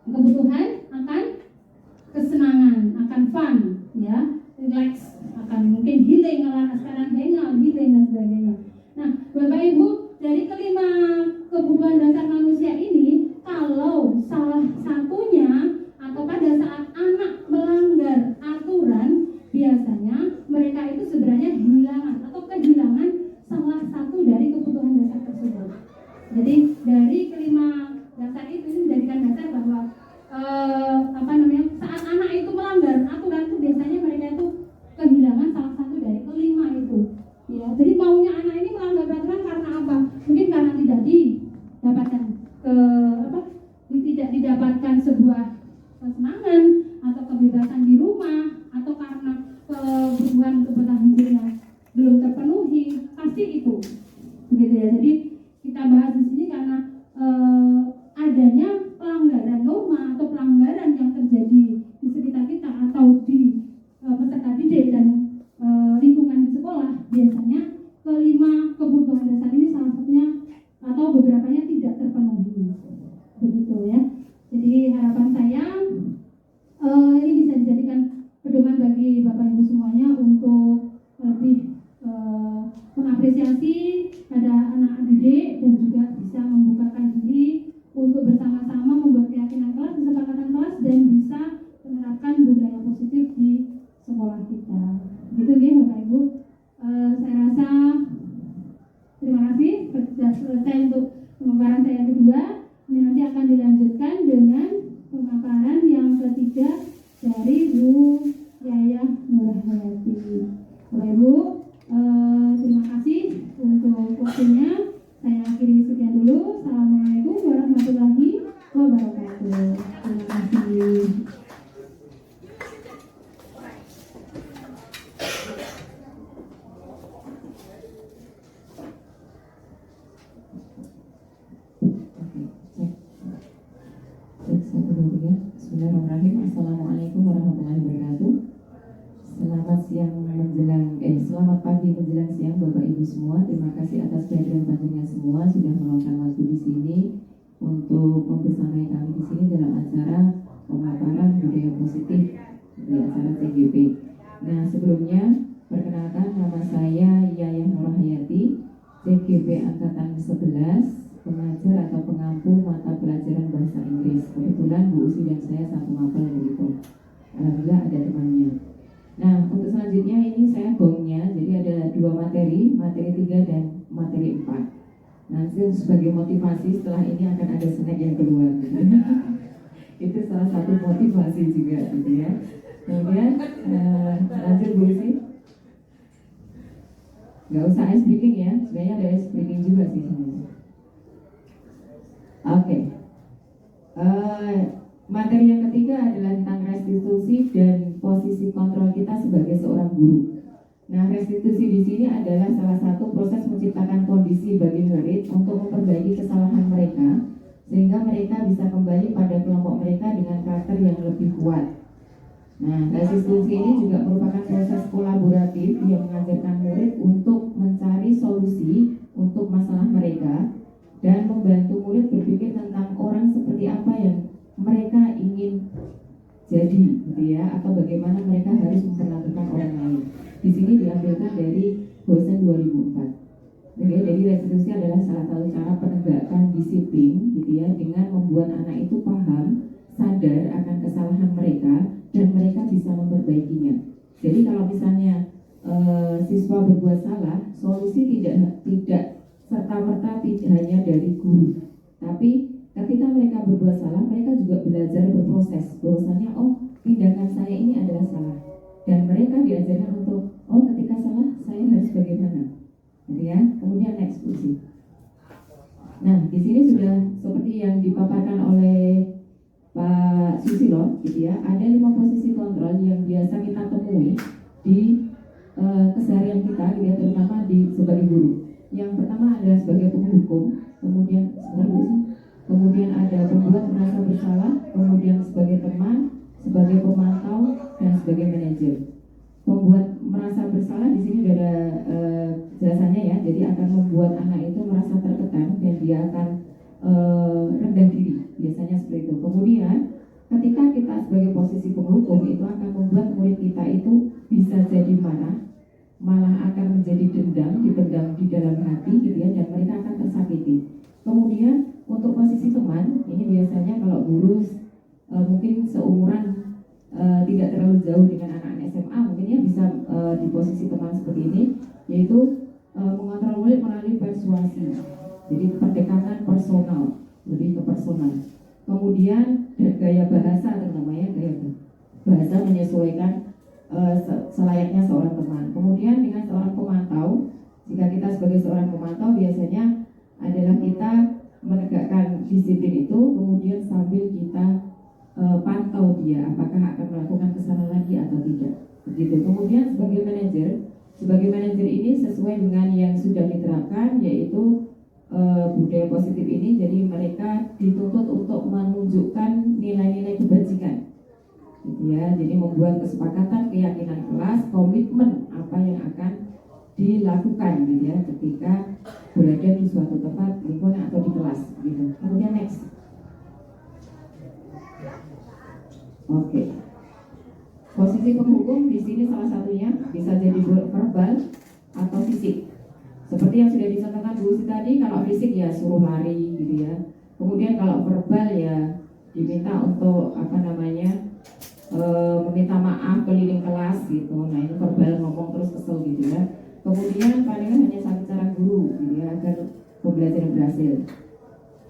kebutuhan akan kesenangan, akan fun, ya, relax, akan mungkin healing, kalau sekarang hangout, healing dan sebagainya. Nah, Bapak Ibu, dari kelima kebutuhan dasar manusia ini, kalau salah satunya atau pada saat anak melanggar aturan, biasanya mereka itu sebenarnya kehilangan salah satu dari kebutuhan dasar tersebut. Jadi dari kelima dasar itu menjadikan dasar bahwa saat anak itu melanggar aturan itu biasanya mereka itu kehilangan salah satu dari kelima itu. Ya, jadi maunya anak ini melanggar aturan karena apa? Mungkin karena tidak didapatkan sebuah kesenangan atau kebebasan di rumah, atau karena kebutuhan bertahan hidupnya belum terpenuhi, pasti itu, begitu ya. Jadi kita bahas di sini karena adanya pelanggaran norma atau pelanggaran yang terjadi di sekitar kita atau di peserta didik dan lingkungan di sekolah, biasanya kelima kebutuhan dasar ini salah satunya atau beberapanya tidak terpenuhi, begitu ya. Jadi harapan saya ini bisa dijadikan pedoman bagi Bapak Ibu semuanya untuk lebih mengapresiasi pada anak didik dan juga bisa membukakan diri untuk bersama-sama membuat keyakinan kelas, kesepakatan kelas, dan bisa menerapkan budaya positif di sekolah kita. Gitu ya Bapak Ibu. Saya rasa terima kasih sudah selesai untuk pemaparan saya kedua. Ini nanti akan dilanjutkan dengan pemaparan yang ketiga dari Bu Yayah Nurhayati. Bapak Ibu, terima kasih untuk waktunya. Saya akhiri sekian dulu. Assalamualaikum warahmatullahi wabarakatuh. Terima kasih. Bismillahirrahmanirrahim. Assalamualaikum warahmatullahi wabarakatuh. Selamat pagi menjelang siang Bapak Ibu semua. Terima kasih atas kehadiran panjenengan semua sudah meluangkan waktu di sini untuk membersamai kami di sini dalam acara pemaparan budaya positif di acara CGP. Nah, sebelumnya perkenalkan, nama saya Yayah Nurhayati, CGP angkatan 11, pengajar atau pengampu mata pelajaran bahasa Inggris. Kebetulan Bu Usi dan saya satu mapel begitu. Alhamdulillah ada temannya. Nah, untuk selanjutnya ini saya gongnya, jadi ada dua materi 3 dan materi 4. Nanti sebagai motivasi setelah ini akan ada snack yang keluar. Itu salah satu motivasi juga gitu ya. Kemudian lanjut Bu Usi. Nggak usah ice breaking ya, sebenarnya ada ice breaking juga sih sebenarnya. Oke. Materi yang ketiga adalah tentang restitusi dan posisi kontrol kita sebagai seorang guru. Nah, restitusi di sini adalah salah satu proses menciptakan kondisi bagi murid untuk memperbaiki kesalahan mereka sehingga mereka bisa kembali pada kelompok mereka dengan karakter yang lebih kuat. Nah, restitusi ini juga merupakan proses kolaboratif yang mengajarkan murid untuk mencari solusi untuk masalah mereka dan membantu murid berpikir tentang orang seperti apa yang mereka ingin jadi, gitu ya, atau bagaimana mereka harus memperlakukan orang lain. Di sini diambilkan dari Bosen 2004. Jadi restitusi adalah salah satu cara penegakan disiplin, gitu ya, dengan membuat anak itu paham, sadar akan kesalahan mereka dan mereka bisa memperbaikinya. Jadi kalau misalnya siswa berbuat salah, solusi tidak serta-merta hanya dari guru, tapi ketika mereka berbuat salah, mereka juga belajar berproses bahwasanya tindakan saya ini adalah salah, dan mereka diajarkan untuk ketika salah saya harus bagaimana, gitu ya. Kemudian next posisi. Nah, di sini sudah seperti yang dipaparkan oleh Pak Susilo, gitu ya. Ada 5 posisi kontrol yang biasa kita temui di keseharian kita, gitu ya, terutama sebagai guru. Yang pertama adalah sebagai penghukum, kemudian ada pembuat merasa bersalah, kemudian sebagai teman, sebagai pemantau, dan sebagai manajer. membuat merasa bersalah di sini sudah ada jelasannya ya. Jadi akan membuat anak itu merasa tertekan dan dia akan rendah diri, biasanya seperti itu. Kemudian ketika kita sebagai posisi penghukum itu akan membuat murid kita itu bisa jadi marah, malah akan menjadi dendam, dipendam di dalam hati gitu ya, dan mereka akan tersakiti. Kemudian untuk posisi teman, ini biasanya kalau guru mungkin seumuran tidak terlalu jauh dengan anak-anak SMA, mungkin ya bisa di posisi teman seperti ini, yaitu mengontrol murid melalui persuasi. Jadi pendekatan personal, lebih ke personal. Kemudian gaya bahasa, terutama ya gaya bahasa menyesuaikan selayaknya seorang teman. Kemudian dengan seorang pemantau, jika kita sebagai seorang pemantau biasanya adalah kita menegakkan disiplin itu, kemudian sambil kita pantau dia apakah akan melakukan kesalahan lagi atau tidak. Begitu. Kemudian sebagai manajer ini sesuai dengan yang sudah diterapkan, yaitu budaya positif ini. Jadi mereka dituntut untuk menunjukkan nilai-nilai kebajikan. Gitu ya, jadi membuat kesepakatan, keyakinan kelas, komitmen apa yang akan dilakukan gitu ya ketika berada di suatu tempat, lingkungan atau di kelas gitu. Kemudian next. Oke. Posisi penghukum di sini salah satunya bisa jadi verbal atau fisik. Seperti yang sudah disampaikan Bu Usi tadi, kalau fisik ya suruh lari gitu ya. Kemudian kalau verbal ya diminta untuk meminta maaf keliling kelas gitu. Nah ini verbal, ngomong terus kesel gitu ya. Kemudian palingan hanya satu cara guru gitu ya agar pembelajaran berhasil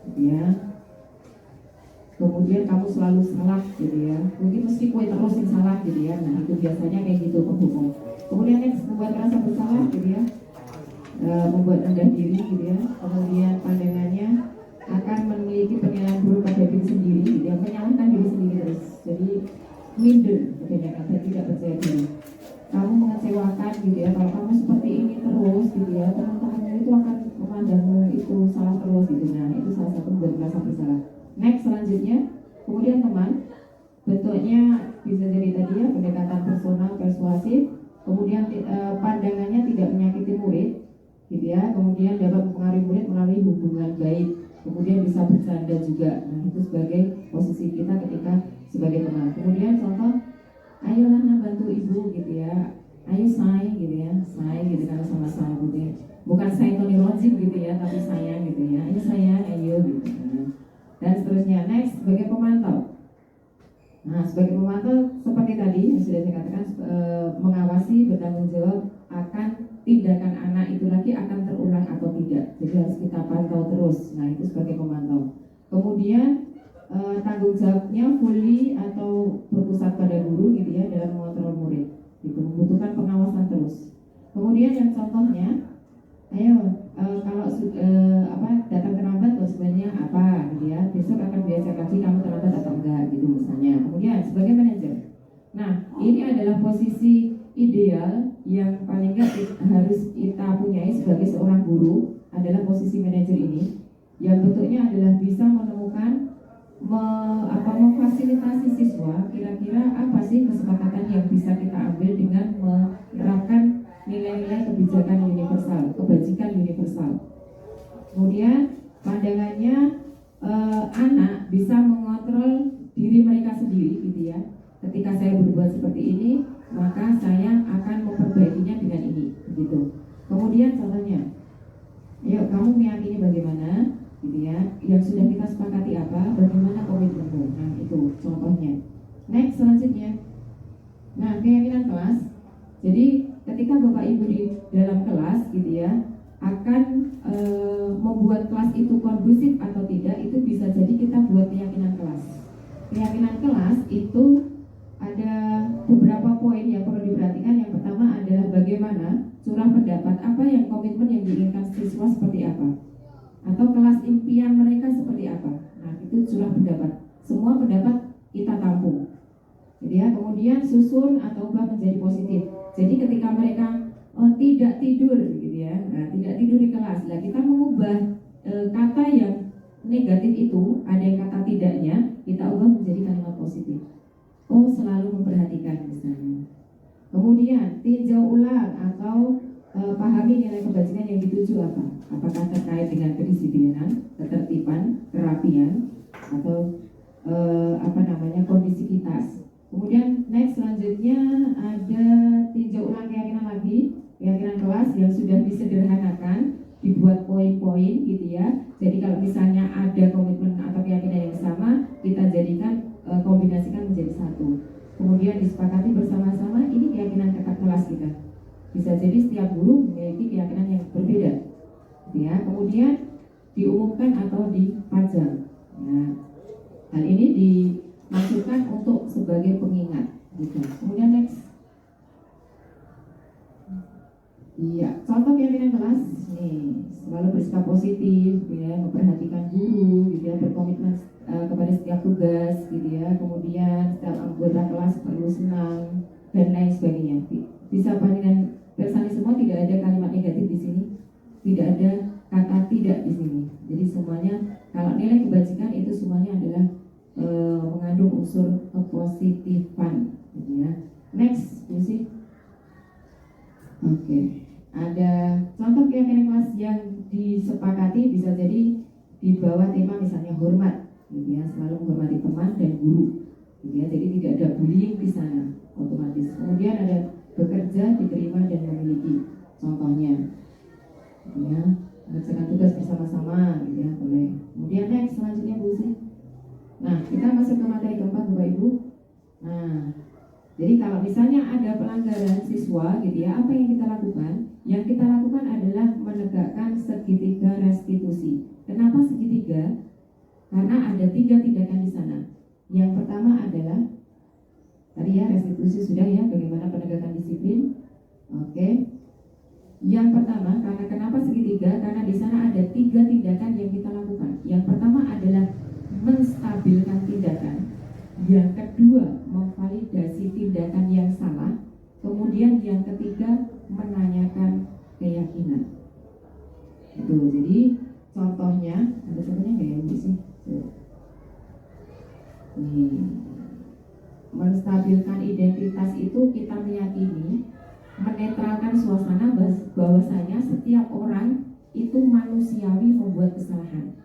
gitu ya. Kemudian kamu selalu salah gitu ya, mungkin mesti kue terus yang salah gitu ya. Nah itu biasanya kayak gitu penghukum. Kemudian next, membuat merasa bersalah gitu ya, membuat rendah diri gitu ya. Kemudian pandangannya akan memiliki penilaian buruk pada diri sendiri gitu ya, menyalahkan diri sendiri terus. Jadi minder kebanyakan dan tidak percaya diri. Kamu mengecewakan gitu ya, kalau kamu seperti ini terus gitu ya, teman-temanmu itu akan memandangmu itu salah terus gitu. Nah itu salah satu membuat merasa bersalah. Next, selanjutnya, kemudian teman, bentuknya bisa jadi tadi ya pendekatan personal, persuasif. Kemudian pandangannya tidak menyakiti murid gitu ya. Kemudian dapat mempengaruhi murid melalui hubungan baik. Kemudian bisa bercanda juga. Nah itu sebagai posisi kita ketika sebagai teman. Kemudian contoh, ayolah bantu ibu gitu ya, ayo say gitu ya, say gitu karena sama-sama gitu ya. Bukan say Tony Rozic gitu ya, tapi sayang gitu ya, ayo sayang, ayo gitu. Dan seterusnya. Next, sebagai pemantau. Nah sebagai pemantau seperti tadi yang sudah saya katakan, mengawasi, bertanggung jawab akan tindakan anak itu lagi akan terulang atau tidak. Jadi harus kita pantau terus. Nah itu sebagai pemantau. Kemudian tanggung jawabnya fully atau berpusat pada guru gitu ya dalam mengontrol murid. Itu membutuhkan pengawasan terus. Kemudian yang contohnya, ayo kalau datang terlambat sebenarnya apa gitu ya. Besok akan biasa kasih kamu terlambat atau enggak gitu misalnya. Kemudian sebagai manajer. Nah ini adalah posisi ideal yang paling enggak harus kita punyai sebagai seorang guru, adalah posisi manajer ini yang bentuknya adalah bisa menemukan memfasilitasi siswa kira-kira apa sih kesepakatan yang bisa kita ambil dengan menerapkan nilai-nilai kebijakan universal, kebajikan universal. Kemudian pandangannya anak bisa mengontrol diri mereka sendiri gitu ya. Ketika saya berbuat seperti ini, maka saya akan memperbaikinya dengan ini gitu. Kemudian contohnya, yuk kamu meyakini bagaimana gitu ya, yang sudah kita sepakati apa, bagaimana komitmenmu. Nah itu contohnya. Next, selanjutnya. Nah keyakinan kelas. Jadi ketika Bapak Ibu di dalam kelas gitu ya akan membuat kelas itu kondusif atau tidak, itu bisa jadi kita buat keyakinan kelas. Keyakinan kelas itu ada beberapa poin yang perlu diperhatikan. Yang pertama adalah bagaimana curah pendapat, apa yang komitmen yang diinginkan siswa seperti apa, atau kelas impian mereka seperti apa. Nah itu curah pendapat. Semua pendapat kita tampung jadi ya. Kemudian susun atau ubah menjadi positif. Jadi ketika mereka tidak tidur gitu ya, tidak tidur di kelas, nah kita mengubah kata yang negatif itu, ada yang kata tidaknya, kita ubah menjadi kalimat positif. Oh selalu memperhatikan misalnya. Kemudian tinjau ulang atau pahami nilai kebajikan yang dituju apa? Apakah terkait dengan kedisiplinan, ketertiban, kerapian, atau kondisivitas. Kemudian next selanjutnya ada tinjau ulang keyakinan lagi, keyakinan kelas yang sudah disederhanakan, dibuat poin-poin gitu ya. Jadi kalau misalnya ada komitmen atau keyakinan yang sama, kita jadikan kombinasikan menjadi satu. Kemudian disepakati bersama-sama, ini keyakinan kakak kelas kita. Bisa jadi setiap guru memiliki keyakinan yang berbeda, ya. Kemudian diumumkan atau dipajang. Nah, hal ini dimaksudkan untuk sebagai pengingat, gitu. Kemudian next, iya, contoh keyakinan kelas nih, selalu bersikap positif, ya, memperhatikan guru, gitu ya, berkomitmen kepada setiap tugas, gitu ya. Kemudian setiap anggota kelas perlu senang dan lain sebagainya. Bisa dengan Bersani semua, tidak ada kalimat negatif di sini, tidak ada kata tidak di sini. Jadi semuanya, kalau nilai kebajikan itu semuanya adalah mengandung unsur kepositifan, gitu ya. Next, Lucy. Oke. Ada contoh keyakinan kelas yang disepakati, bisa jadi di bawah tema misalnya hormat, gitu ya, selalu menghormati teman dan guru, gitu ya. Jadi tidak ada bullying di sana otomatis. Kemudian ada bekerja, diterima dan memiliki, contohnya, gitu ya, mengerjakan tugas bersama-sama, gitu ya, boleh. Kemudian next selanjutnya Bu Sri. Nah, kita masuk ke materi keempat Bapak Ibu. Nah, jadi kalau misalnya ada pelanggaran siswa, gitu ya, apa yang kita lakukan? Yang kita lakukan adalah menegakkan segitiga restitusi. Kenapa segitiga? Karena ada 3 tindakan di sana. Yang pertama adalah tadi ya, restitusi sudah ya, bagaimana penegakan disiplin. Oke. Yang pertama, karena kenapa segitiga? Karena di sana ada 3 tindakan yang kita lakukan. Yang pertama adalah menstabilkan tindakan. Yang kedua, memvalidasi tindakan yang salah. Kemudian yang ketiga, menanyakan keyakinan. Itu. Jadi contohnya, ada contohnya nggak ya Bu sih? Nih, menstabilkan identitas itu kita meyakini, menetralkan suasana bahwasanya setiap orang itu manusiawi membuat kesalahan.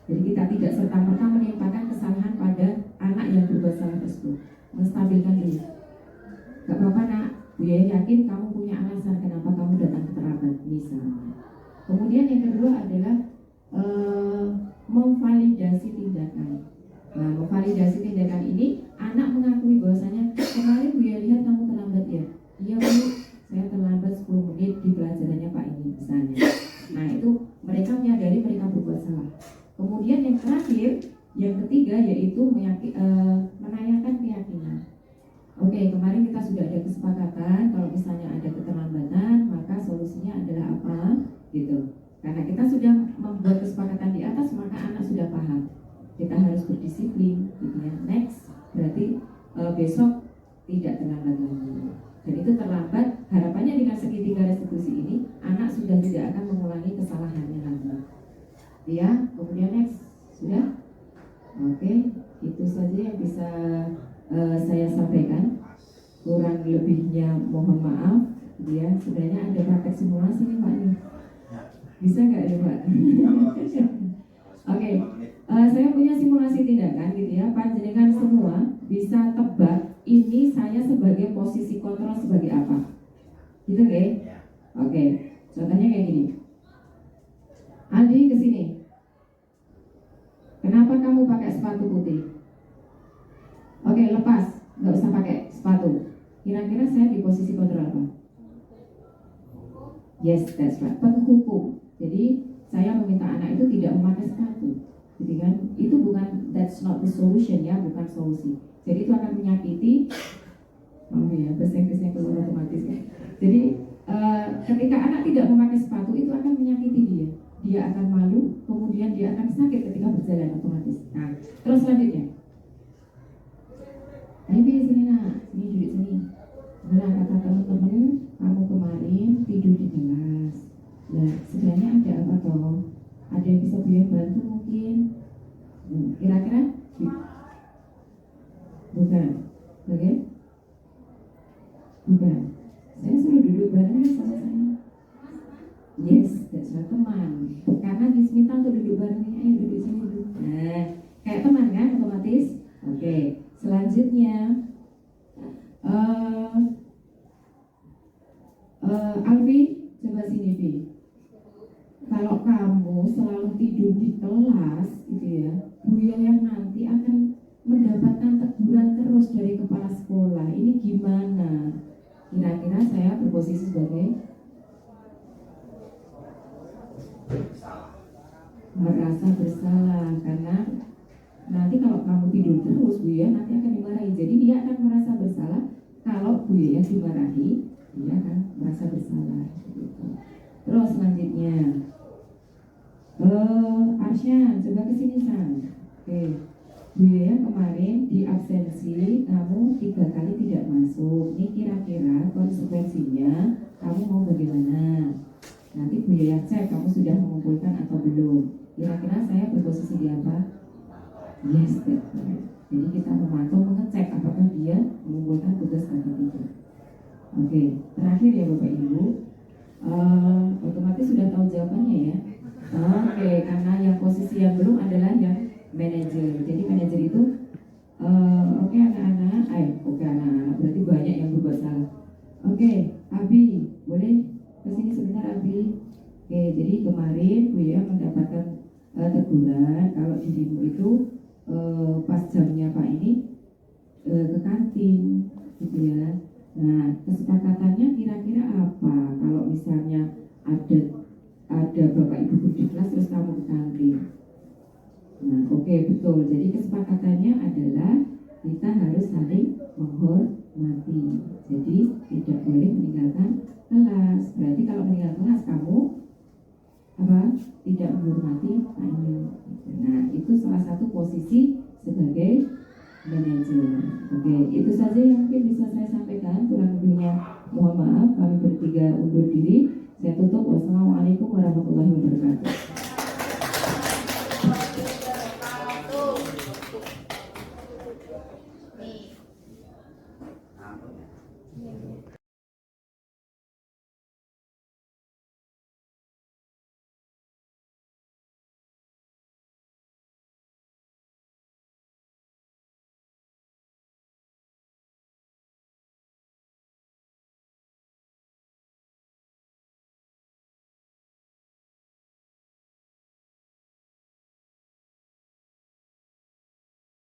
Jadi kita tidak serta-merta menimpakan kesalahan pada anak yang berbuat salah tersebut. Menstabilkan diri. Gak apa-apa nak, Bu Yaya yakin kamu punya alasan kenapa kamu datang terlambat misalnya. Kemudian yang kedua adalah memvalidasi tindakan. Nah, memvalidasi tindakan ini, anak mengakui bahwasanya kemarin Bu Yaya lihat kamu terlambat ya. Iya Bu, saya terlambat 10 menit di pelajarannya Pak ini misalnya. Nah itu mereka menyadari mereka berbuat salah. Kemudian yang terakhir, yang ketiga yaitu menanyakan keyakinan. Oke, kemarin kita sudah ada kesepakatan kalau misalnya ada keterlambatan, maka solusinya adalah apa, gitu. Karena kita sudah membuat kesepakatan di atas, maka anak sudah paham. Kita harus berdisiplin, gitu ya. Next, berarti besok tidak terlambat lagi. Dan itu terlambat, harapannya dengan segitiga restitusi ini, anak sudah tidak akan mengulangi kesalahannya lagi. Ya, kemudian next, sudah? Oke, itu saja yang bisa saya sampaikan. Kurang lebihnya mohon maaf. Ya, sebenarnya ada praktek simulasi nih Pak nih. Bisa nggak ya Pak? Oke, saya punya simulasi tindakan gitu ya. Panjenengan semua bisa tebak ini saya sebagai posisi kontrol sebagai apa? Gitu nggak? Oke, contohnya kayak gini. Aldi kesini. Kenapa kamu pakai sepatu putih? Oke, lepas, nggak usah pakai sepatu. Kira-kira saya di posisi kontrol apa? Yes, that's right. Penghukum. Jadi saya meminta anak itu tidak memakai sepatu, gitu kan? Itu bukan, that's not the solution ya, bukan solusi. Jadi itu akan menyakiti. Oh ya, bahasa Inggrisnya keluar otomatis ya. Jadi ketika anak tidak memakai sepatu itu akan menyakiti dia. Dia akan malu, kemudian dia akan sakit ketika berjalan otomatis. Nah, terus selanjutnya. Ayo sini nak, sini duduk sini. Nah, kata teman-teman, kamu kemarin tidur di kelas. Nah, sebenarnya ada apa toh? Ada yang bisa Bu bantu mungkin? Kira-kira? Bukan, oke? Bukan. Saya suruh duduk bareng sama saya. Yes, that's right, teman. Karena diminta untuk duduk bareng, ayo duduk sini dulu. Nah, kayak teman kan, otomatis. Oke, selanjutnya Alfi, coba sini Vi. Kalau kamu selalu tidur di kelas, gitu ya, Bu yang nanti akan mendapatkan teguran terus dari kepala sekolah. Ini gimana? Kira-kira saya berposisi sebagai merasa bersalah karena nanti kalau kamu tidur terus Bu ya nanti akan dimarahi. Jadi dia akan merasa bersalah kalau Bu ya dimarahi, dia akan merasa bersalah. Gitu. Terus selanjutnya, Arsyan, coba kesini San. Oke, Bu ya kemarin di absensi kamu 3 kali tidak masuk. Ini kira-kira konsekuensinya kamu mau bagaimana? Nanti Bu ya cek kamu sudah mengumpulkan atau belum. Kira-kira saya berposisi di apa? Yes, that's right. Jadi kita memantau, mengecek apakah dia mengumpulkan tugas atau tidak. Oke, terakhir ya Bapak Ibu, otomatis sudah tahu jawabannya ya. Oke, karena yang posisi yang belum adalah yang manajer. Jadi manajer itu, oke anak-anak, anak-anak berarti banyak yang berbuat salah. Oke, Abi, boleh kesini sebentar Abi. Oke, jadi kemarin Bu ya mendapatkan teguran kalau dirimu itu pas jamnya Pak ini ke kantin, gitu ya. Nah, kesepakatannya kira-kira apa? Kalau misalnya ada Bapak Ibu guru di kelas terus kamu ke kantin. Nah, oke, betul. Jadi kesepakatannya adalah kita harus saling menghormati. Jadi tidak boleh meninggalkan kelas. Berarti kalau meninggalkan kelas kamu tidak menghormati tamu. Nah, itu salah satu posisi sebagai manajer. Oke, itu saja yang mungkin bisa saya sampaikan. Kurang lebihnya mohon maaf. Kami bertiga undur diri. Saya tutup. Wassalamualaikum warahmatullahi wabarakatuh.